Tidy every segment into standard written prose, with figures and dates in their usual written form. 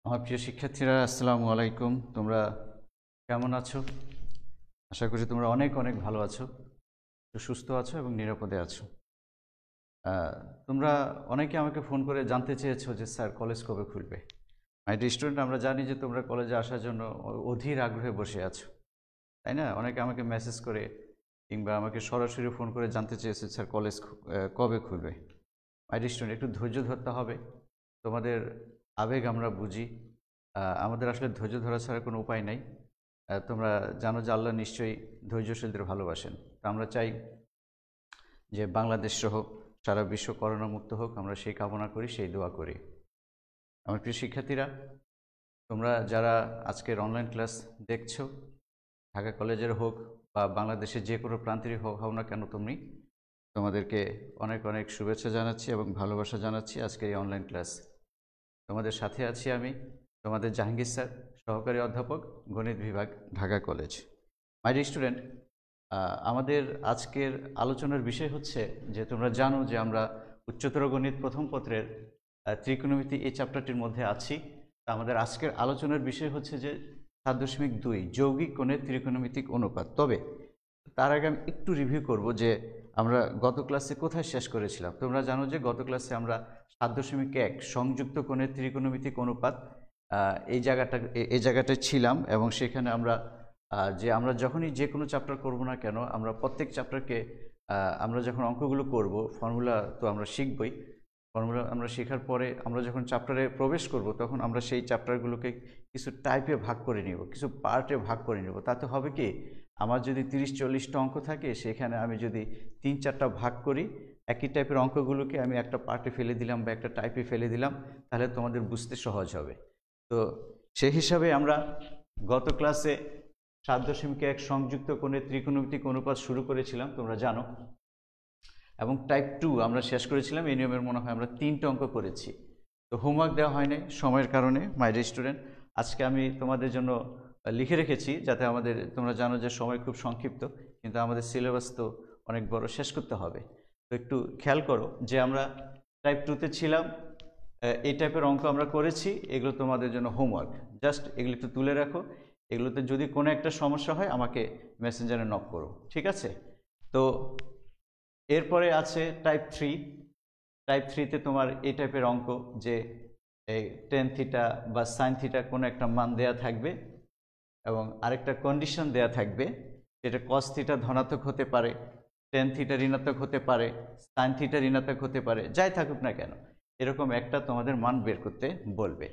আমার প্রিয় শিক্ষার্থীরা, আসসালামু আলাইকুম। তোমরা কেমন আছো? আশা করি তোমরা অনেক অনেক ভালো আছো, সুস্থ আছো এবং নিরাপদে আছো। তোমরা অনেকে আমাকে ফোন করে জানতে চেয়েছো যে স্যার কলেজ কবে খুলবে। মাই ডিয়ার স্টুডেন্ট, আমরা জানি যে তোমরা কলেজে আসার জন্য অধীর আগ্রহে বসে আছো, তাই না? অনেকে আমাকে মেসেজ করে কিংবা আমাকে সরাসরি ফোন করে জানতে চেয়েছে স্যার কলেজ কবে খুলবে। মাই ডিয়ার স্টুডেন্ট, একটু ধৈর্য ধরতে হবে। তোমাদের আবেগ আমরা বুঝি, আমাদের আসলে ধৈর্য ধরা ছাড়া কোনো উপায় নাই। তোমরা জানো যে আল্লাহ নিশ্চয়ই ধৈর্যশীলদের ভালোবাসেন। তো আমরা চাই যে বাংলাদেশ সহ সারা বিশ্ব করোনা মুক্ত হোক, আমরা সেই কামনা করি, সেই দোয়া করি। আমার প্রিয় শিক্ষার্থীরা, তোমরা যারা আজকের অনলাইন ক্লাস দেখছো, ঢাকা কলেজের হোক বা বাংলাদেশের যে কোনো প্রান্তেরই হও না কেন, তোমাদেরকে অনেক অনেক শুভেচ্ছা জানাচ্ছি এবং ভালোবাসা জানাচ্ছি আজকের এই অনলাইন ক্লাস। তোমাদের সাথে আছি আমি, তোমাদের জাহাঙ্গীর স্যার, সহকারী অধ্যাপক, গণিত বিভাগ, ঢাকা কলেজ। মাই ডিয়ার স্টুডেন্ট, আমাদের আজকের আলোচনার বিষয় হচ্ছে যে তোমরা জানো যে আমরা উচ্চতর গণিত প্রথম পত্রের ত্রিকোণমিতি এই চ্যাপ্টারটির মধ্যে আছি। আমাদের আজকের আলোচনার বিষয় হচ্ছে যে 7.2 যৌগিক কোণের ত্রিকোণমিতিক অনুপাত। তবে তার আগে আমি একটু রিভিউ করব যে আমরা গত ক্লাসে কোথায় শেষ করেছিলাম। তোমরা জানো যে গত ক্লাসে আমরা 7.1 সংযুক্ত কোণের ত্রিকোণমিতিক অনুপাত এই জায়গাটায় ছিলাম এবং সেখানে আমরা যখনই যে কোনো চ্যাপ্টার করব না কেন, আমরা প্রত্যেক চ্যাপ্টারকে আমরা যখন অঙ্কগুলো করব, ফর্মুলা তো আমরা শিখবই। ফর্মুলা আমরা শেখার পরে আমরা যখন চ্যাপ্টারে প্রবেশ করব, তখন আমরা সেই চ্যাপ্টারগুলোকে কিছু টাইপে ভাগ করে নিব, কিছু পার্টে ভাগ করে নিব। তাতে হবে কি, আমার যদি 30-40টা অঙ্ক থাকে, সেখানে আমি যদি 3-4টা ভাগ করি, একই টাইপের অঙ্কগুলোকে আমি একটা পার্টে ফেলে দিলাম বা একটা টাইপে ফেলে দিলাম, তাহলে তোমাদের বুঝতে সহজ হবে। তো সেই হিসাবে আমরা গত ক্লাসে 7.1 সংযুক্ত কোণের ত্রিকোণমিতিক অনুপাত শুরু করেছিলাম, তোমরা জানো, এবং টাইপ 2 আমরা শেষ করেছিলাম। এই নিয়মের মনে হয় আমরা 3টে অঙ্ক করেছি। তো হোমওয়ার্ক দেওয়া হয়নি সময়ের কারণে। মাই ডিয়ার স্টুডেন্ট, আজকে আমি তোমাদের জন্য লিখে রেখেছি, যাতে তোমরা জানো যে সময় খুব সংক্ষিপ্ত, কিন্তু আমাদের সিলেবাস তো অনেক বড়, শেষ করতে হবে। তো একটু খেয়াল করো যে আমরা টাইপ 2তে ছিলাম, এই টাইপের অঙ্ক আমরা করেছি। এগুলো তোমাদের জন্য হোমওয়ার্ক, জাস্ট এগুলো একটু তুলে রাখো। এগুলোতে যদি কোনো একটা সমস্যা হয় আমাকে মেসেঞ্জারে নক করো, ঠিক আছে? তো এরপরে আছে টাইপ 3। টাইপ 3তে তোমার এই টাইপের অঙ্ক যে এই টেন থিটা বা সাইন থিটা কোনো একটা মান দেয়া থাকবে এবং আরেকটা কন্ডিশন দেয়া থাকবে, যেটা কস থিটা ধনাত্মক হতে পারে, টেন থিটা ঋণাত্মক হতে পারে, সাইন থিটা ঋণাত্মক হতে পারে, যাই থাকুক না কেন, এরকম একটা তোমাদের মান বের করতে বলবে।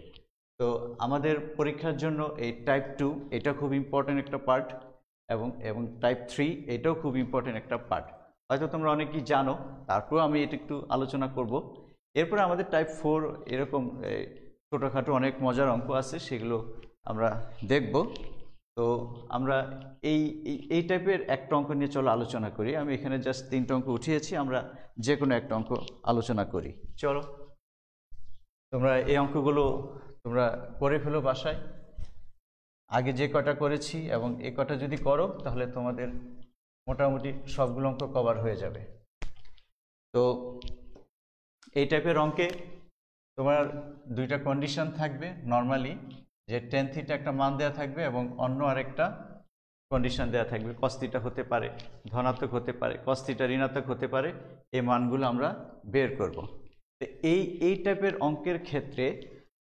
তো আমাদের পরীক্ষার জন্য এই টাইপ 2 এটা খুব ইম্পর্টেন্ট একটা পার্ট, এবং টাইপ 3 এটাও খুব ইম্পর্টেন্ট একটা পার্ট। হয়তো তোমরা অনেকেই জানো, তারপরেও আমি এটা একটু আলোচনা করব। এরপরে আমাদের টাইপ 4 এরকম ছোটোখাটো অনেক মজার অঙ্ক আছে, সেগুলো আমরা দেখব। তো আমরা এই টাইপের একটা অঙ্ক নিয়ে চলো আলোচনা করি। আমি এখানে জাস্ট 3টে অঙ্ক উঠিয়েছি, আমরা যে কোনো একটা অঙ্ক আলোচনা করি। চলো, তোমরা এই অঙ্কগুলো তোমরা করে ফেলো বাসায়। আগে যে কটা করেছি এবং এই কটা যদি করো, তাহলে তোমাদের মোটামুটি সবগুলো অঙ্ক কভার হয়ে যাবে। তো এই টাইপের অঙ্কে তোমার দুইটা কন্ডিশন থাকবে নর্মালি, যে টেন থিটা একটা মান দেওয়া থাকবে এবং অন্য আরেকটা কন্ডিশন দেওয়া থাকবে। কস থিটা হতে পারে ধনাত্মক, হতে পারে কস থিটা ঋণাত্মক হতে পারে। এই মানগুলো আমরা বের করব। তো এই টাইপের অঙ্কের ক্ষেত্রে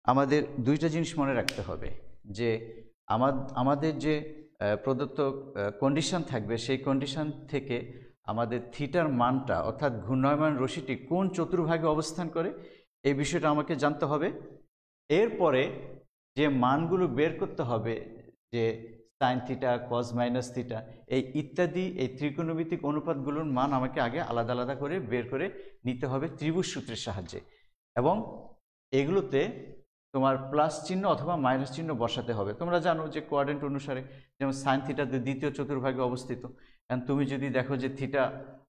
আমাদের দুইটা জিনিস মনে রাখতে হবে, যে আমাদের যে প্রদত্ত কন্ডিশন থাকবে, সেই কন্ডিশন থেকে আমাদের থিটার মানটা, অর্থাৎ ঘূর্ণায়মান রশ্মিটি কোন চতুর্ভাগে অবস্থান করে, এই বিষয়টা আমাকে জানতে হবে। এরপরে যে মানগুলো বের করতে হবে, যে সাইন থিটা, কস মাইনাস থিটা, এই ইত্যাদি এই ত্রিকোণমিতিক অনুপাতগুলোর মান আমাকে আগে আলাদা আলাদা করে বের করে নিতে হবে ত্রিভুজ সূত্রের সাহায্যে। এবং এগুলোতে তোমার প্লাস চিহ্ন অথবা মাইনাস চিহ্ন বসাতে হবে। তোমরা জানো যে কোয়াড্রেন্ট অনুসারে, যেমন সাইন থিটা দ্বিতীয় চতুর্ভাগে অবস্থিত, এবং তুমি যদি দেখো যে থিটা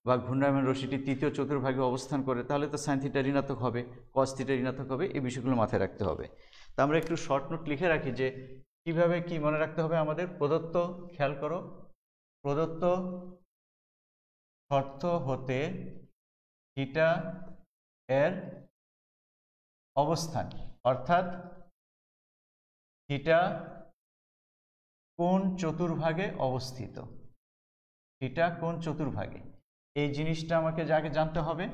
বা ঘূর্ণায়মান রশ্মিটি তৃতীয় চতুর্ভাগে অবস্থান করে, তাহলে তো সাইন থিটা ঋণাত্মক হবে, কস থিটা ঋণাত্মক হবে। এই বিষয়গুলো মাথায় রাখতে হবে। তা আমরা একটু শর্ট নোট লিখে রাখি যে কিভাবে কি মনে রাখতে হবে আমাদের। প্রদত্ত, খেয়াল করো, প্রদত্ত শর্ত হতে থিটা এর অবস্থান, অর্থাৎ থিটা কোন চতুর্ভাগে অবস্থিত, থিটা কোন চতুর্ভাগে, এই জিনিসটা আমাকে যাকে জানতে হবে।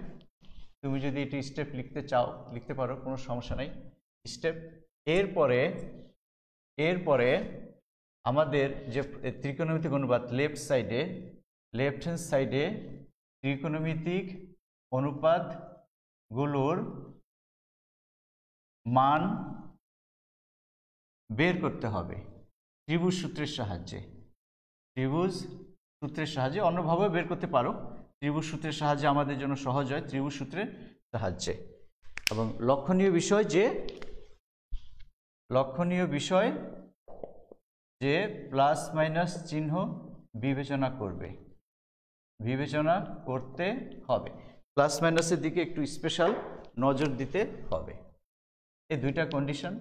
তুমি যদি এটি স্টেপ লিখতে চাও লিখতে পারো, কোনো সমস্যা নাই। স্টেপ এরপরে আমাদের যে ত্রিকোণমিতিক অনুপাত লেফট হ্যান্ড সাইডে ত্রিকোণমিতিক অনুপাতগুলোর মান বের করতে হবে ত্রিভুজ সূত্রের সাহায্যে। অন্যভাবেও বের করতে পারো, ত্রিভুজ সূত্রের সাহায্যে আমাদের জন্য সহজ হয়, ত্রিভুজ সূত্রের সাহায্যে। এবং লক্ষণীয় বিষয় যে প্লাস মাইনাস চিহ্ন বিবেচনা করতে হবে, প্লাস মাইনাসের দিকে একটু স্পেশাল নজর দিতে হবে। এই দুইটা কন্ডিশন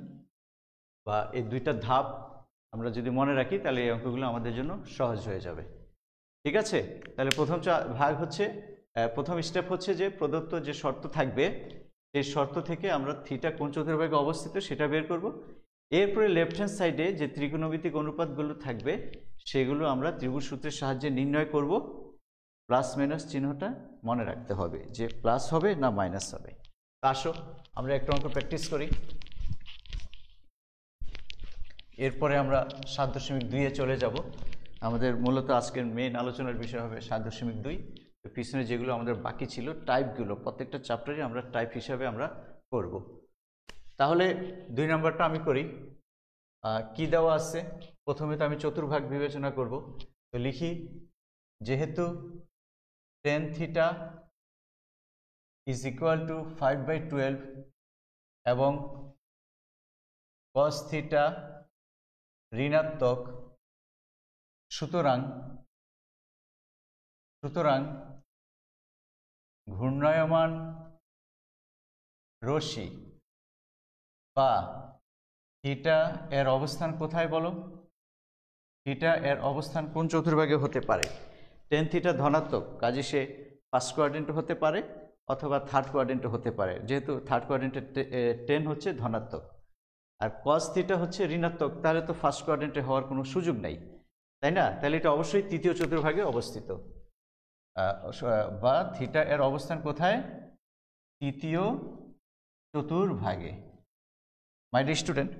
বা এই দুইটা ধাপ আমরা যদি মনে রাখি তাহলে এই অঙ্কগুলো আমাদের জন্য সহজ হয়ে যাবে। ঠিক আছে, তাহলে প্রথম স্টেপ হচ্ছে যে প্রদত্ত যে শর্ত থাকবে সেই শর্ত থেকে আমরা থিটা কোন চতুর্ভাগে অবস্থিত সেটা বের করব। এরপরে লেফট হ্যান্ড সাইডে যে ত্রিকোণমিতিক অনুপাতগুলো থাকবে সেগুলো আমরা ত্রিভুজ সূত্রের সাহায্যে নির্ণয় করব। প্লাস মাইনাস চিহ্নটা মনে রাখতে হবে যে প্লাস হবে না মাইনাস হবে। আসো আমরা একটা অঙ্ক প্র্যাকটিস করি, এরপরে আমরা 7.2-এ চলে যাব। আমাদের মূলত আজকের মেইন আলোচনার বিষয় হবে 7.2। পিছনে যেগুলো আমাদের বাকি ছিল টাইপগুলো প্রত্যেকটা চ্যাপ্টারে আমরা টাইপ হিসাবে আমরা করব। তাহলে 2 নম্বরটা আমি করি। কি দেওয়া আছে, প্রথমে তো আমি চতুর্ভাগ বিবেচনা করব। তো লিখি, যেহেতু tan theta is equal two 5/12 এবং cos থিটা ঋণাত্মক, সুতরাং ঘূর্ণায়মান রশ্মি বা থিটা এর অবস্থান কোথায় বলো? থিটা এর অবস্থান কোন চতুর্ভাগে হতে পারে? টেন থিটা ধনাত্মক, কাজে সে ফার্স্ট কোয়াড্রেন্টে হতে পারে অথবা থার্ড কোয়াড্রেন্টে হতে পারে, যেহেতু থার্ড কোয়াড্রেন্টে টেন হচ্ছে ধনাত্মক আর কস থিটা হচ্ছে ঋণাত্মক, তাহলে তো ফার্স্ট কোয়াড্রেন্টে হওয়ার কোনো সুযোগ নাই, তাই না? তাহলে এটা অবশ্যই তৃতীয় চতুর্ভাগে অবস্থিত, বা থিটা এর অবস্থান কোথায়? তৃতীয় চতুর্ভাগে। মাই ডিয়ার স্টুডেন্ট,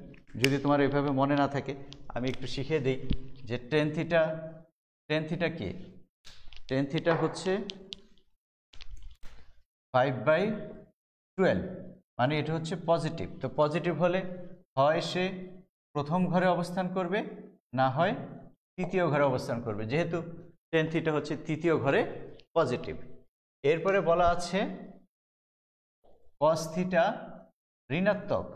যদি তোমার এভাবে মনে না থাকে আমি একটু শিখিয়ে দিই যে টেন থিটা কি? টেন থিটা হচ্ছে 5/12, মানে এটা হচ্ছে পজিটিভ। তো পজিটিভ হলে হয় সে প্রথম ঘরে অবস্থান করবে, না হয় তৃতীয় ঘরে অবস্থান করবে, যেহেতু টেন থিটা হচ্ছে তৃতীয় ঘরে পজিটিভ। এরপরে বলা আছে কস থিটা ঋণাত্মক,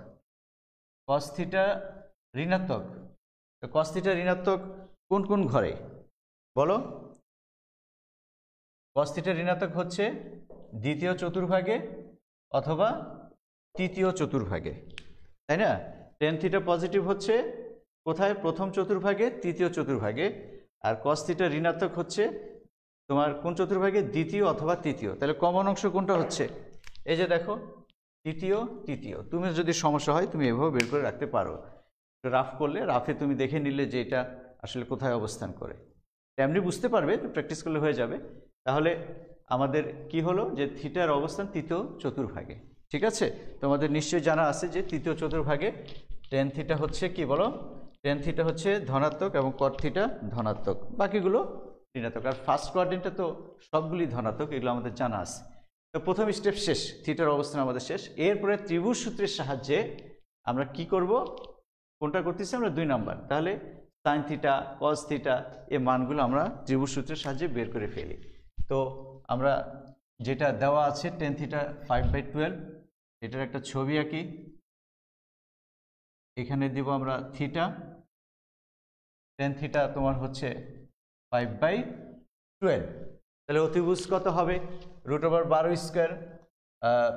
কস থিটা ঋণাত্মক। তো কস থিটা ঋণাত্মক কোন কোন ঘরে বলো? কস থিটা ঋণাত্মক হচ্ছে দ্বিতীয় চতুর্ভাগে অথবা তৃতীয় চতুর্ভাগে, তাই না? টেন থিটা পজিটিভ হচ্ছে কোথায়? প্রথম চতুর্ভাগে, তৃতীয় চতুর্ভাগে। আর কস থিটা ঋণাত্মক হচ্ছে তোমার কোন চতুর্ভাগে? দ্বিতীয় অথবা তৃতীয়। তাহলে কমন অংশ কোনটা হচ্ছে? এই যে দেখো, তৃতীয়। তুমি যদি সমস্যা হয় তুমি এভাবে বের করে রাখতে পারো, রাফ করলে, রাফে তুমি দেখে নিলে যে এটা আসলে কোথায় অবস্থান করে, তেমনি বুঝতে পারবে, প্র্যাকটিস করলে হয়ে যাবে। তাহলে আমাদের কি হলো যে থিটার অবস্থান তৃতীয় চতুর্ভাগে। ঠিক আছে, তোমাদের নিশ্চয়ই জানা আছে যে তৃতীয় চতুর্ভাগে টেন থিটা হচ্ছে কি বলো? টেন থিটা হচ্ছে ধনাত্মক এবং কট থিটা ধনাত্মক, বাকিগুলো ঋণাত্মক। আর ফার্স্ট কোয়াড্রেন্টে তো সবগুলি ধনাত্মক, এগুলো আমাদের জানা আছে। তো প্রথম স্টেপ শেষ, থিটার অবস্থান আমাদের শেষ। এরপরে ত্রিভুজ সূত্রের সাহায্যে আমরা কি করব? কোনটা করতেছি আমরা? 2 নাম্বার। তাহলে সাইন থিটা, কস থিটা, এই মানগুলো আমরা ত্রিভুজ সূত্রের সাহায্যে বের করে ফেলি। তো আমরা যেটা দেওয়া আছে টেন থিটা 5/12, এটার একটা ছবি আঁকি। এখানে দিব আমরা থিটা, টেন থিটা তোমার হচ্ছে 5/12। তাহলে অতিভুজ কত হবে? √12 স্কোয়ার,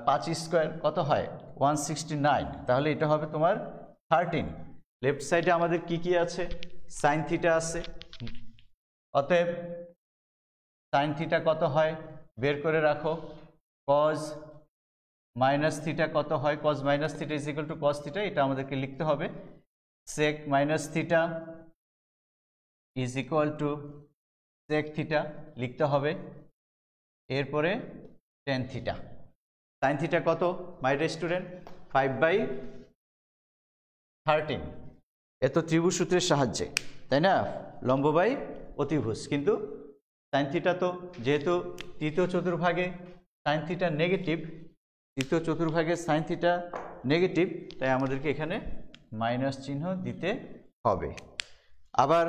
5 স্কোয়ার কত হয়? 169। তাহলে এটা হবে তোমার 13। লেফট সাইডে আমাদের কি কি আছে? সাইন থিটা আছে, অতএব সাইন থিটা কত হয় বের করে রাখো। কজ মাইনাস থিটা কত হয়? Cos minus theta is equal to cos theta, এটা আমাদেরকে লিখতে হবে। sec minus theta is equal to sec theta লিখতে হবে, এরপরে tan থিটা। sin থিটা কত মাই ডিয়ার স্টুডেন্ট? 5/13। এত ত্রিভুজ সূত্রের সাহায্যে, তাই না, লম্ব বাই অতিভুজ। কিন্তু sin থিটা তো যেহেতু তৃতীয় চতুর্ভাগে sin থিটা নেগেটিভ, তৃতীয় চতুর্ভাগে sin থিটা নেগেটিভ, তাই আমাদেরকে এখানে মাইনাস চিহ্ন দিতে হবে। আবার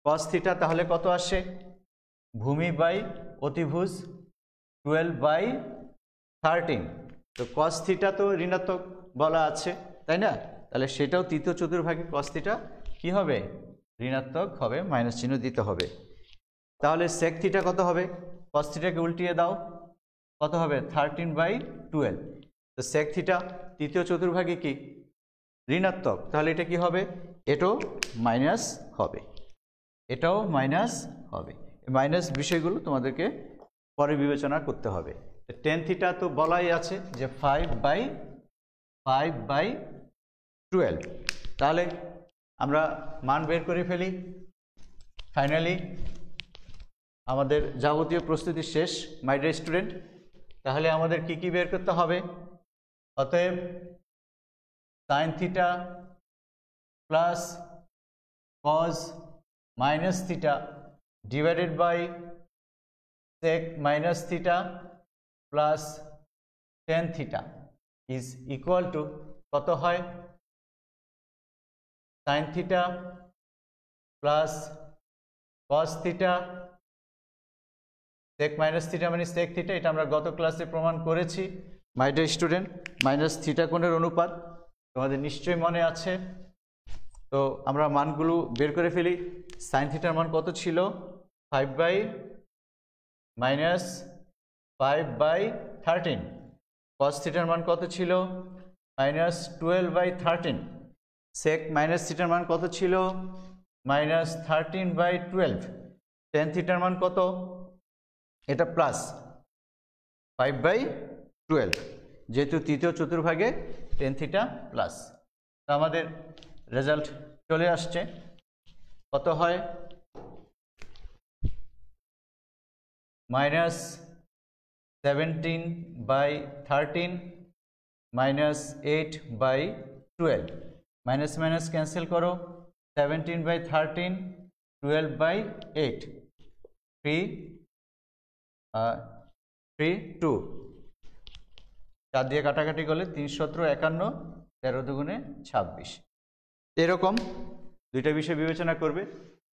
cos থিটা তাহলে কত আসে? ভূমি বাই অতিভুজ 12/13। তো cos থিটা তো ঋণাত্মক বলা আছে, তাই না, তাহলে সেটাও তৃতীয় চতুর্ভাগে cos থিটা কি হবে? ঋণাত্মক হবে, মাইনাস চিহ্ন দিতে হবে। তাহলে sec থিটা কত হবে? cos থিটাকে উল্টিয়ে দাও, কত হবে? 13/12। তো sec থিটা তৃতীয় চতুর্ভাগে কি ঋণাত্মক, তাহলে এটা কি হবে? এটাও মাইনাস হবে, এটাও মাইনাস হবে। মাইনাস বিষয়গুলো তোমাদেরকে পরে বিবেচনা করতে হবে। tan থিটা তো বলাই আছে যে 5/12। তাহলে আমরা মান বের করে ফেলি। ফাইনালি আমাদের যাবতীয় প্রস্তুতি শেষ মাই ডিয়ার স্টুডেন্ট। তাহলে আমাদের কি কি বের করতে হবে? অতএব sin theta plus cos minus theta divided by sec minus theta plus tan theta is equal to কত হয়? sin theta plus cos theta sec minus theta মানে sec থিটা, এটা আমরা গত ক্লাসে প্রমাণ করেছি my dear student. Minus theta কোণের অনুপাত তোমাদের নিশ্চয়ই মনে আছে। তো আমরা মানগুলো বের করে ফেলি। sin থিটার মান কত ছিল? 5/13। cos থিটার মান কত ছিল? -12/13। sec মাইনাস থিটার মান কত ছিল? -13/12। tan থিটার মান কত? এটা প্লাস 5/12, যেহেতু তৃতীয় চতুর্ভাগে tan থিটা প্লাস। তো আমাদের রেজাল্ট চলে আসছে। কত হয়? -17/13 -8/12। মাইনাস মাইনাস ক্যান্সেল করো। 17/13 12/8 3 2। 4 দিয়ে কাটাকাটি করলে 3 17 51, 13 দুগুণে 26। এরকম দুইটা বিষয় বিবেচনা করবে।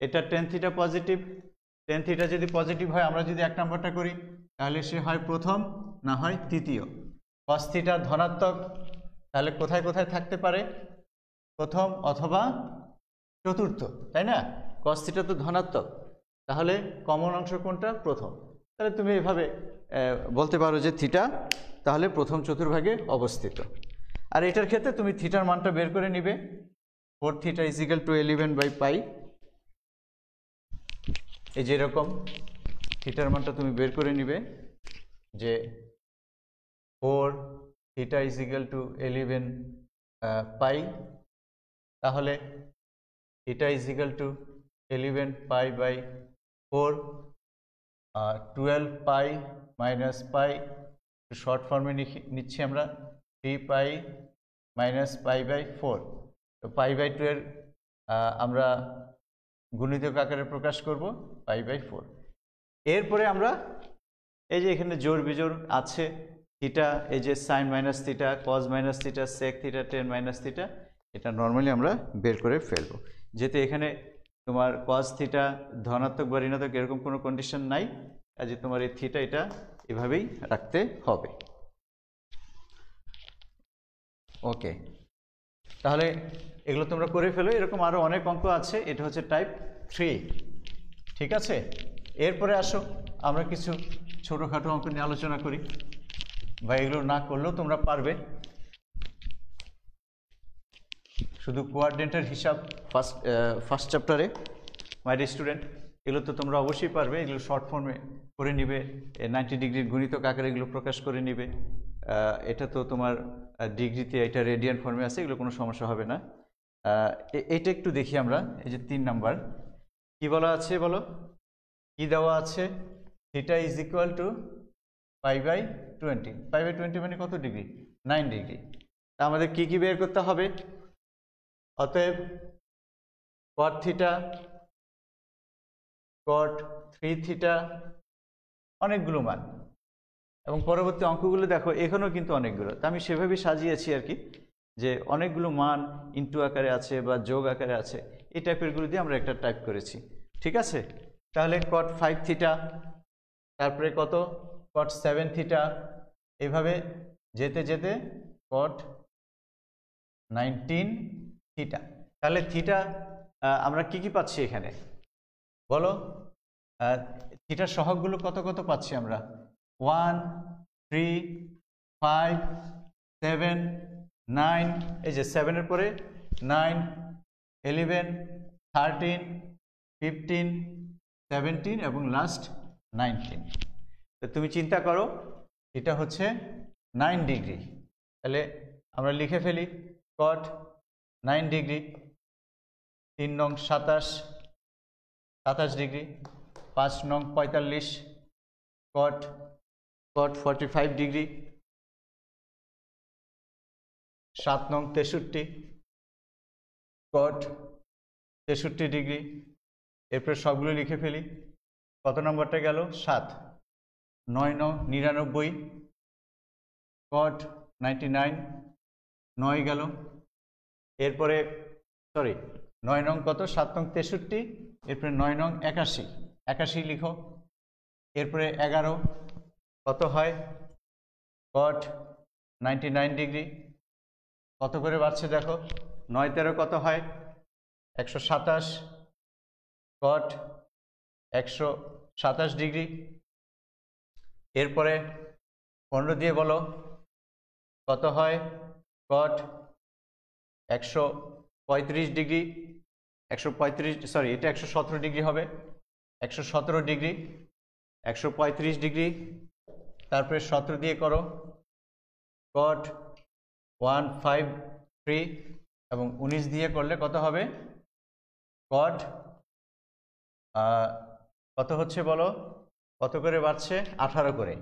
এটা tan theta positive, tan theta যদি পজিটিভ হয়, আমরা যদি 1 নম্বরটা করি তাহলে সে হয় প্রথম, না হয় তৃতীয়। cos থিটা ধনাত্মক, তাহলে কোথায় কোথায় থাকতে পারে? প্রথম অথবা চতুর্থ, তাই না? cos থিটা তো ধনাত্মক, তাহলে কমন অংশ কোনটা? প্রথম। তাহলে তুমি এভাবে বলতে পারো যে থিটা তাহলে প্রথম চতুর্ভাগে অবস্থিত। আর এটার ক্ষেত্রে তুমি থিটার মানটা বের করে নিবে। 4 থিটা ইজ ইকুয়াল টু 11/π। এই যেরকম থিটার মানটা তুমি বের করে নিবে যে 4 থিটা ইজ ইকুয়াল টু 11π। তাহলে theta is equal to 11π/4, 12π minus pi, short ফর্মে নিচ্ছি আমরা 3π মাইনাস π/4। তো π/2 এর আমরা গুণিতক আকারে প্রকাশ করব π/4। এরপরে আমরা এই যে এখানে জোড় বিজোড় আছে থিটা, এই যে sine minus theta, cos minus theta, sec theta, tan minus theta, এটা নর্মালি আমরা বের করে ফেলবো। যেহেতু এখানে তোমার কজ থিটা ধনাত্মক বা ঋণাত্মক এরকম কোনো কন্ডিশন নাই, কাজে তোমার এই থিটা এটা এভাবেই রাখতে হবে। ওকে, তাহলে এগুলো তোমরা করে ফেলো। এরকম আরও অনেক অঙ্ক আছে, এটা হচ্ছে টাইপ 3, ঠিক আছে। এরপরে আসো আমরা কিছু ছোটোখাটো অঙ্ক নিয়ে আলোচনা করি, বা এগুলো না করলেও তোমরা পারবে। শুধু কোয়াড্রেন্টের হিসাব ফার্স্ট চ্যাপ্টারে মাই ডিয়ার স্টুডেন্ট, এগুলো তো তোমরা অবশ্যই পারবে। এগুলো শর্ট ফর্মে করে নিবে, 90 ডিগ্রির গুণিতক আকারে এগুলো প্রকাশ করে নিবে। এটা তো তোমার ডিগ্রিতে এটা রেডিয়ান ফর্মে আছে, এগুলো কোনো সমস্যা হবে না। এটা একটু দেখি আমরা। এই যে 3 নাম্বার কি বলা আছে বলো, কি দেওয়া আছে? Theta is equal two π/20। π/20 মানে কত ডিগ্রি? 9 ডিগ্রি। তা আমাদের কি কি বের করতে হবে? অতএব cot থিটা, cot 3 থিটা, অনেকগুলো মান, এবং পরবর্তী অঙ্কগুলো দেখো এখানেও কিন্তু অনেকগুলো। তা আমি সেভাবেই সাজিয়েছি আর কি, যে অনেকগুলো মান ইনটু আকারে আছে বা যোগ আকারে আছে, এই টাইপেরগুলো দিয়ে আমরা একটা টাইপ করেছি। ঠিক আছে, তাহলে cot 5 থিটা, তারপরে কত cot 7 থিটা, এইভাবে যেতে যেতে cot 19 থিটা। তাহলে থিটা আমরা কি কি পাচ্ছি এখানে বলো? থিটার সহগগুলো কত কত পাচ্ছি আমরা? 1, 3, 5, 7, 9। এই যে 7 এর পরে 9, 11, 13, 15, 17 এবং লাস্ট 19। তো তুমি চিন্তা করো, এটা হচ্ছে 9 ডিগ্রি। তাহলে আমরা লিখে ফেলি cot 9 ডিগ্রি, 3 নং 27 ডিগ্রি, 5 নং 45, cot 45 ডিগ্রি, 7 নং 63, cot 63 ডিগ্রি। এরপর সবগুলো লিখে ফেলি। কত নম্বরটা গেল? 7। 9 নং 99, cot 99, 9 গেল। এরপরে সরি 9 নং কত? 7 নং 63, এরপরে 9 নং 81, 81 লিখো। এরপরে 11 কত হয়? cot 99 degree. কত করে বাড়ছে দেখো, 9 13 কত হয়? 127, cot 127 ডিগ্রি। এরপরে 15 দিয়ে বলো কত হয়? cot 135 ডিগ্রি, 135 সরি এটা 117 ডিগ্রি হবে, 117 ডিগ্রি, 135 ডিগ্রি। তারপরে 17 দিয়ে করো cot 153, এবং 19 দিয়ে করলে কত হবে? cot কত হচ্ছে বলো? কত করে বাড়ছে? 18 করে।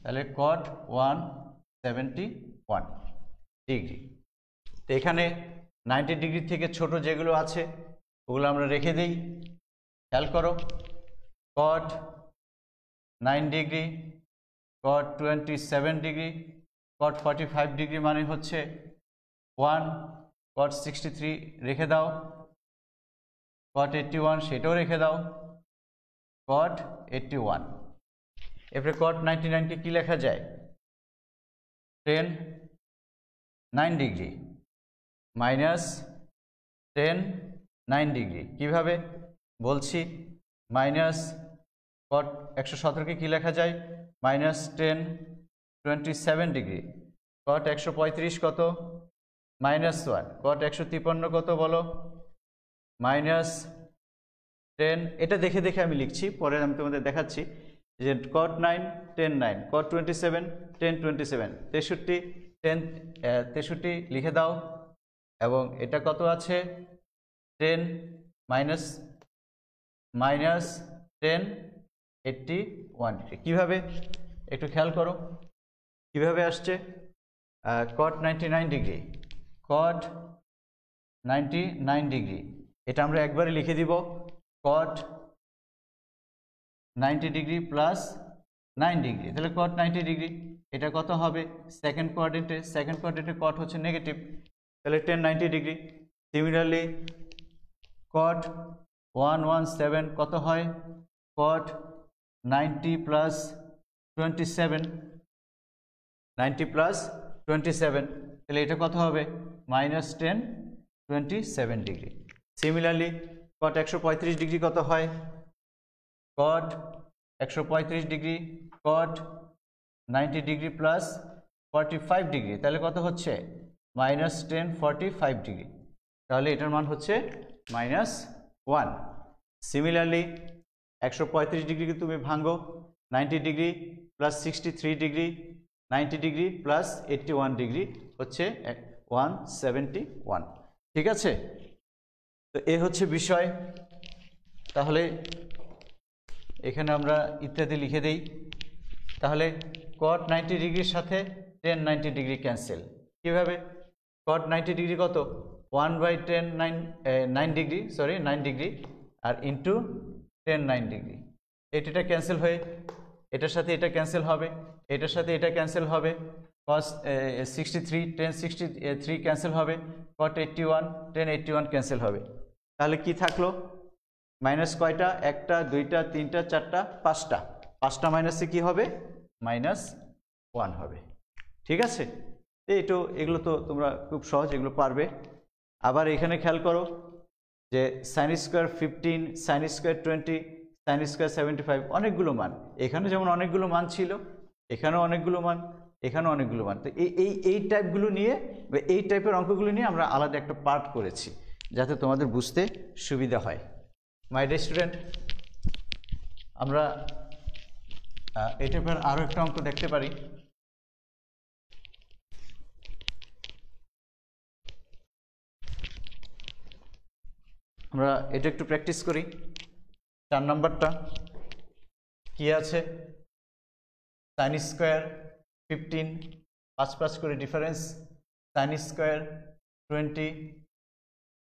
তাহলে cot 171 ডিগ্রি। তো এখানে 90 ডিগ্রি থেকে ছোট যেগুলো আছে ওগুলো আমরা রেখে দিই। খেয়াল করো, cot 9 degree, cot 27 degree, cot 45 degree মানে হচ্ছে 1, cot 63 রেখে দাও, cot 81 সেটাও রেখে দাও, cot 81। এরপরে cot 99 কে কি লেখা যায়? tan 9 degree minus tan 9 degree. কিভাবে বলছি? মাইনাস cot 117 কে কি লেখা যায়? Minus tan 27 degree. cot 135 কত? মাইনাস 1। cot 153 কত বলো? মাইনাস 10। এটা দেখে দেখে আমি লিখছি, পরে আমি তোমাদের দেখাচ্ছি যে cot 9 tan 9, cot 27 tan 27, 63 tan 63 লিখে দাও। এবং এটা কত আছে? 10 মাইনাস 10 81। কিভাবে একটু খেয়াল করো কিভাবে আসছে? cot 99 ডিগ্রি, cot 99 ডিগ্রি, এটা আমরা একবারে লিখে দিব cot 90 ডিগ্রি প্লাস 9 ডিগ্রি। তাহলে cot 90 ডিগ্রি, এটা কত হবে? সেকেন্ড কোয়াড্রেন্টে cot হচ্ছে নেগেটিভ, তাহলে tan 90 ডিগ্রি। সিমিলারলি cot 117 কত হয়? cot 90 প্লাস 27, 90 প্লাস 27, তাহলে এটা কত হবে? Minus 10 27 degree. Similarly cot 135 degree কত হয়? cot 135 degree, cot 90 degree plus 45 degree, তাহলে কত হচ্ছে? Minus 10 45 degree. তাহলে এটার মান হচ্ছে -1। সিমিলারলি 135 ডিগ্রিকে তুমি ভাঙো, 90 degree plus 63 degree, 90 degree plus 81 degree হচ্ছে 171। ঠিক আছে, তো এ হচ্ছে বিষয়। তাহলে এখানে আমরা ইত্যাদি লিখে দেই। তাহলে cot 90 ডিগ্রির সাথে tan 90 ডিগ্রি ক্যান্সেল। কীভাবে? cot 90 ডিগ্রি কত? 1/10 9 ডিগ্রি, সরি 9 ডিগ্রি, আর ইন্টু tan 9 ডিগ্রি। এটা ক্যান্সেল হয়ে এটার সাথে এটা ক্যান্সেল হবে, এটার সাথে এটা ক্যান্সেল হবে, cos 63 tan 63 ক্যান্সেল হবে, cot 81 tan 81 ক্যান্সেল হবে। তাহলে কি থাকলো? মাইনাস কয়টা? একটা, দুইটা, তিনটা, চারটা, পাঁচটা। পাঁচটা মাইনাসে কি হবে? -1 হবে। ঠিক আছে, এগুলো তো তোমরা খুব সহজ, এগুলো পারবে। আবার এখানে খেয়াল করো যে sin square 15, sin square 20, sin square 75, অনেকগুলো মান। এখানে যেমন অনেকগুলো মান ছিল, এখানেও অনেকগুলো মান, এখানেও অনেকগুলো মান। তো এই টাইপগুলো নিয়ে, এই টাইপের অঙ্কগুলো নিয়ে আমরা আলাদা একটা পার্ট করেছি, যাতে তোমাদের বুঝতে সুবিধা হয়। মাই ডিয়ার স্টুডেন্ট, আমরা এই টাইপের আরও একটা অঙ্ক দেখতে পারি। আমরা এটা একটু প্র্যাকটিস করি। 4 নম্বরটা কি আছে? sin স্কোয়ার 15, 5 করে difference, sin square 20,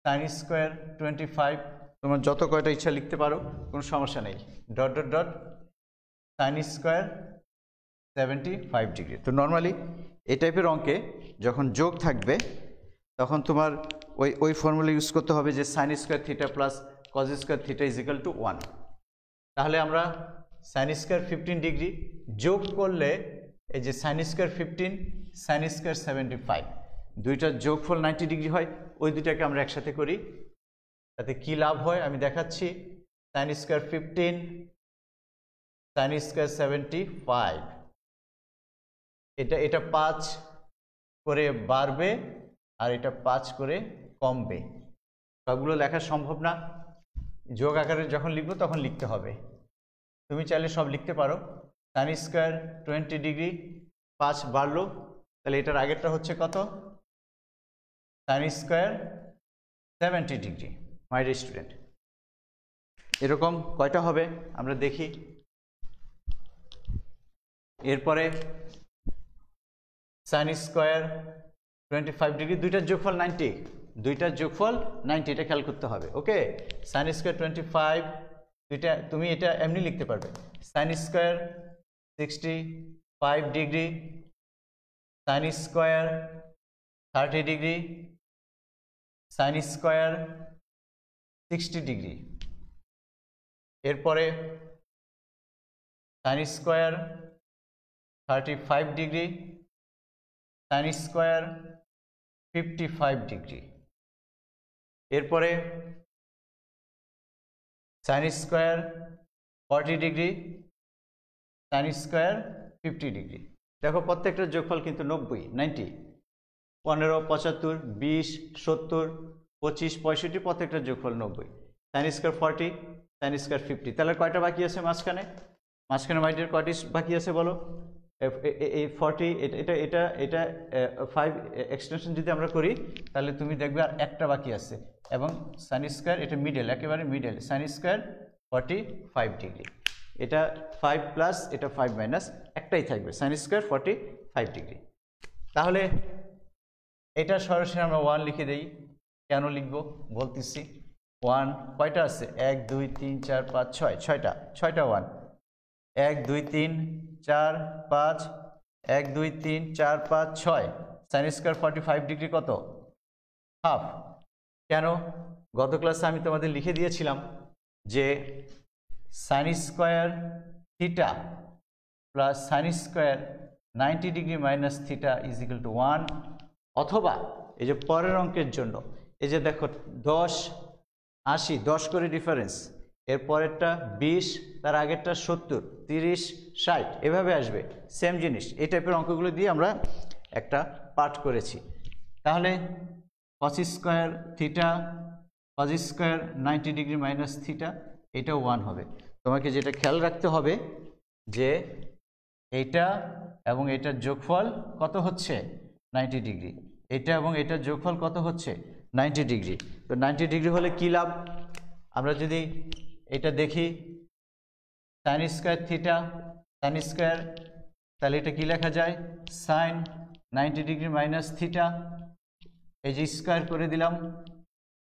sin square 25, তোমার যত কয়টা ইচ্ছা লিখতে পারো, কোনো সমস্যা নেই। Dot dot dot sin square 75 degree. তো নর্মালি এই টাইপের অঙ্কে যখন যোগ থাকবে তখন তোমার ওই ফর্মুলা ইউজ করতে হবে যে sin square theta plus cos square theta is equal two 1। তাহলে আমরা sin স্কোয়ার 15 ডিগ্রি যোগ করলে এই যে sin স্কোয়ার 15, sin স্কোয়ার 75, দুইটার যোগফল 90 ডিগ্রি হয়। ওই দুইটাকে আমরা একসাথে করি, তাতে কি লাভ হয় আমি দেখাচ্ছি। sin স্কোয়ার 15, sin স্কোয়ার 75, এটা 5 করে বাড়বে আর এটা 5 করে কমবে। সবগুলো লেখা সম্ভব না, যোগ আকারে যখন লিখবো তখন লিখতে হবে। তুমি চাইলে সব লিখতে পারো। sin স্কোয়ার 20 ডিগ্রি, 5 বাড়লো, তাহলে এটার আগেরটা হচ্ছে কত? sin square 70 degree. মাই ডিয়ার স্টুডেন্ট, এরকম কয়টা হবে আমরা দেখি। এরপরে sin স্কোয়ার 25 ডিগ্রি, দুইটার যোগফল 90, দুইটার যোগফল 90, এটা খেয়াল করতে হবে। ওকে, sin স্কোয়ার 25, দুইটা তুমি এটা এমনি লিখতে পারবে। sin square 65 degree, sin square 30 degree, sin square 60 degree. এরপরে sin square 35 degree, sin square 55 degree. এরপরে sin square 40 degree, sin square 50 degree. দেখো প্রত্যেকটার যোগফল কিন্তু 90, 15, 75, 20, 70, 25, 65, প্রত্যেকটার যোগফল 90। sin স্কোয়ার 40, sin স্কোয়ার 50, তাহলে কয়টা বাকি আছে মাঝখানে? মাই ডিয়ার কয়টি বাকি আছে বলো? এই 40, এটা 5 এক্সটেনশন যদি আমরা করি তাহলে তুমি দেখবে আর একটা বাকি আছে, এবং sin স্কোয়ার এটা মিডল, একেবারে মিডল, sin স্কোয়ার 45 ডিগ্রি। এটা 5 প্লাস এটা 5 মাইনাস, একটাই থাকবে, sin স্কোয়ার 45 ডিগ্রি। তাহলে এটা সরাসরি আমরা 1 লিখে দেই। কেন লিখবো বলতেছি। 1 কয়টা আছে? 1 2 3 4 5 6, ছয়টা 1। 1 2 3 4 5, 1 2 3 4 5 6। sin স্কোয়ার 45 ডিগ্রি কত? হাফ। কেন? গত ক্লাসে আমি তোমাদের লিখে দিয়েছিলাম যে sin square theta plus sin square 90 degree minus theta is equal two 1, অথবা এই যে পরের অঙ্কের জন্য এই যে দেখো 10 80, 10 করে ডিফারেন্স, এর পরেরটা 20, তার আগেরটা 70, 30, 60, এভাবে আসবে সেম জিনিস। এই টাইপের অঙ্কগুলো দিয়ে আমরা একটা পাঠ করেছি। তাহলে cos square theta, cos square 90 degree minus theta, এটাও 1 হবে। তোমাকে যেটা খেয়াল রাখতে হবে যে এইটা এবং এটার যোগফল কত হচ্ছে? 90 ডিগ্রি। এটা এবং এটার যোগফল কত হচ্ছে? 90 ডিগ্রি। তো 90 ডিগ্রি হলে কি লাভ? আমরা যদি এটা দেখি sine square theta, sine square, তাহলে এটা কি লেখা যায়? সাইন 90 ডিগ্রি মাইনাস থিটা, এই যে স্কোয়ার করে দিলাম,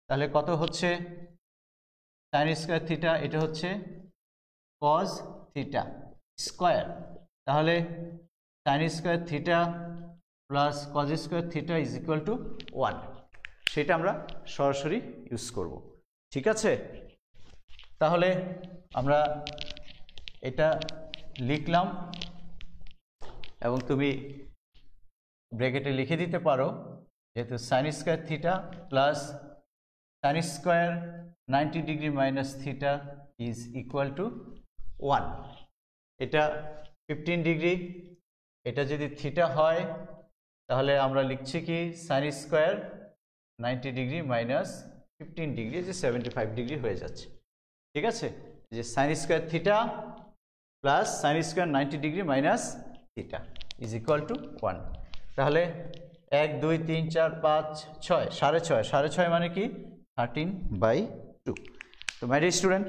তাহলে কত হচ্ছে? সাইন স্কোয়ার থিটা, এটা হচ্ছে কজ থিটা স্কোয়ার। তাহলে sine square theta plus cos square theta is equal two 1, সেটা আমরা সরাসরি ইউজ করব। ঠিক আছে, তাহলে আমরা এটা লিখলাম এবং তুমি ব্র্যাকেটে লিখে দিতে পারো, যেহেতু sine square theta plus sine square 90 degree minus theta is equal two 1। এটা 15 ডিগ্রি, এটা যদি থিটা হয় তাহলে আমরা লিখছি কি sine square 90 degree minus 15 degree, যে 75 ডিগ্রি হয়ে যাচ্ছে। ঠিক আছে, যে sine square theta plus sine square 90 degree minus theta is equal two 1। তাহলে 1 2 3 4 5 6, 6.5, 6.5 মানে কি 13/2। তো মাই ডিয়ার স্টুডেন্ট,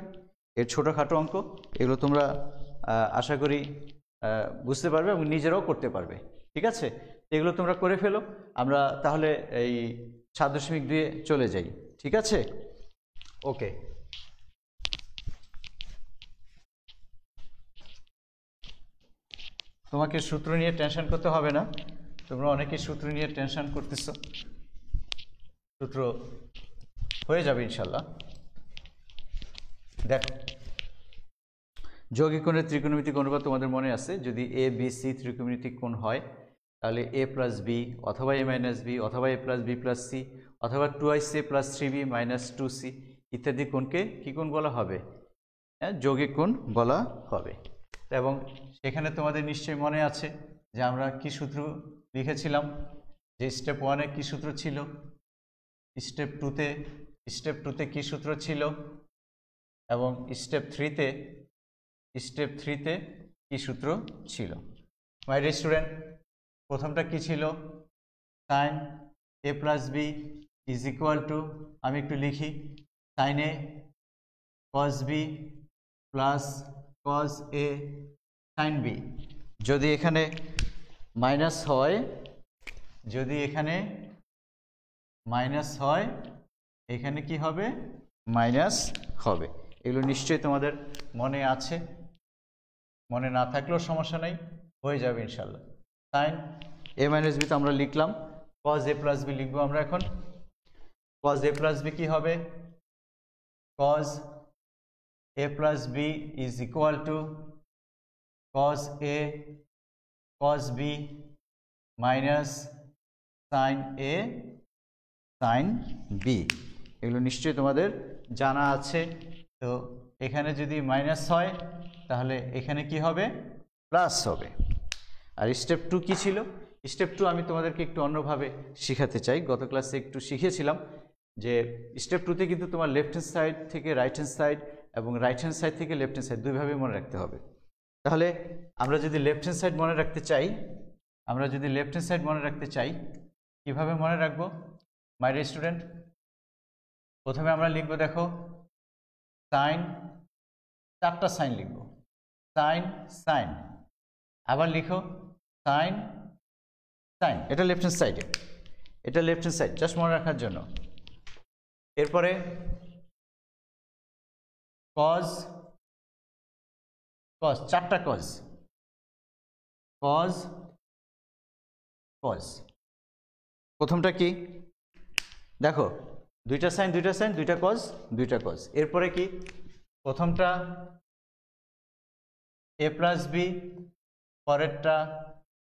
এর ছোটোখাটো অঙ্ক, এগুলো তোমরা আশা করি বুঝতে পারবে এবং নিজেরাও করতে পারবে। ঠিক আছে, এগুলো তোমরা করে ফেলো। আমরা তাহলে এই 7.2 চলে যাই। ঠিক আছে, ওকে। তোমাকে সূত্র নিয়ে টেনশন করতে হবে না, তোমরা অনেকেই সূত্র নিয়ে টেনশন করতেছ, সূত্র হয়ে যাবে ইনশাল্লাহ। দেখো, যৌগিক কোণের ত্রিকোণমিতিক অনুপাত তোমাদের মনে আছে, যদি এ বি সি ত্রিকোণমিতিক কোণ হয় তাহলে এ প্লাস বি অথবা এ মাইনাস বি অথবা এ প্লাস বি প্লাস সি অথবা 2ac plus 3b minus 2c ইত্যাদি কোণকে কী কোণ বলা হবে? হ্যাঁ, যৌগিক কোণ বলা হবে। এবং সেখানে তোমাদের নিশ্চয়ই মনে আছে যে আমরা কি সূত্র লিখেছিলাম, যে স্টেপ 1-এ কী সূত্র ছিল, স্টেপ 2-তে কী সূত্র ছিল, এবং স্টেপ 3-তে কী সূত্র ছিল। মাই ডিয়ার স্টুডেন্ট, প্রথমটা কি ছিল? Sine A plus B is equal to, আমি একটু লিখি, sine A cos B plus cos A sine B. যদি এখানে মাইনাস হয়, এখানে কি হবে? মাইনাস হবে। এগুলো নিশ্চয়ই তোমাদের মনে আছে, মনে না থাকলেও সমস্যা নেই, হয়ে যাবে ইনশাল্লাহ। সাইন এ মাইনাস বি তো আমরা লিখলাম, কজ এ প্লাস বি লিখবো আমরা এখন। কজ এ প্লাস বি কী হবে? Cos A plus B is equal to cos A cos B minus sine A sine B. এগুলো নিশ্চয়ই তোমাদের জানা আছে। তো এখানে যদি মাইনাস হয় তাহলে এখানে কি হবে? প্লাস হবে। আর স্টেপ 2 কী ছিল? স্টেপ 2 আমি তোমাদেরকে একটু অন্যভাবে শেখাতে চাই। গত ক্লাসে একটু শিখিয়েছিলাম যে স্টেপ 2-তে কিন্তু তোমার লেফট হ্যান্ড সাইড থেকে রাইট হ্যান্ড সাইড এবং রাইট হ্যান্ড সাইড থেকে লেফট হ্যান্ড সাইড দুইভাবে মনে রাখতে হবে। তাহলে আমরা যদি লেফট হ্যান্ড সাইড মনে রাখতে চাই, কিভাবে মনে রাখবো মাই ডিয়ার স্টুডেন্ট? প্রথমে আমরা লিখবো, দেখো, সাইন, 4টা সাইন লিখবো, সাইন সাইন, আবার লিখো সাইন সাইন। এটা লেফট হ্যান্ড সাইডে, এটা লেফট হ্যান্ড সাইড, জাস্ট মনে রাখার জন্য। এরপরে কজ, 4টা কজ, কজ কজ। প্রথমটা কি? দেখো, 2টা সাইন 2টা কজ 2টা কজ। এরপরে কি? প্রথমটা এ প্লাস বি, পরেরটা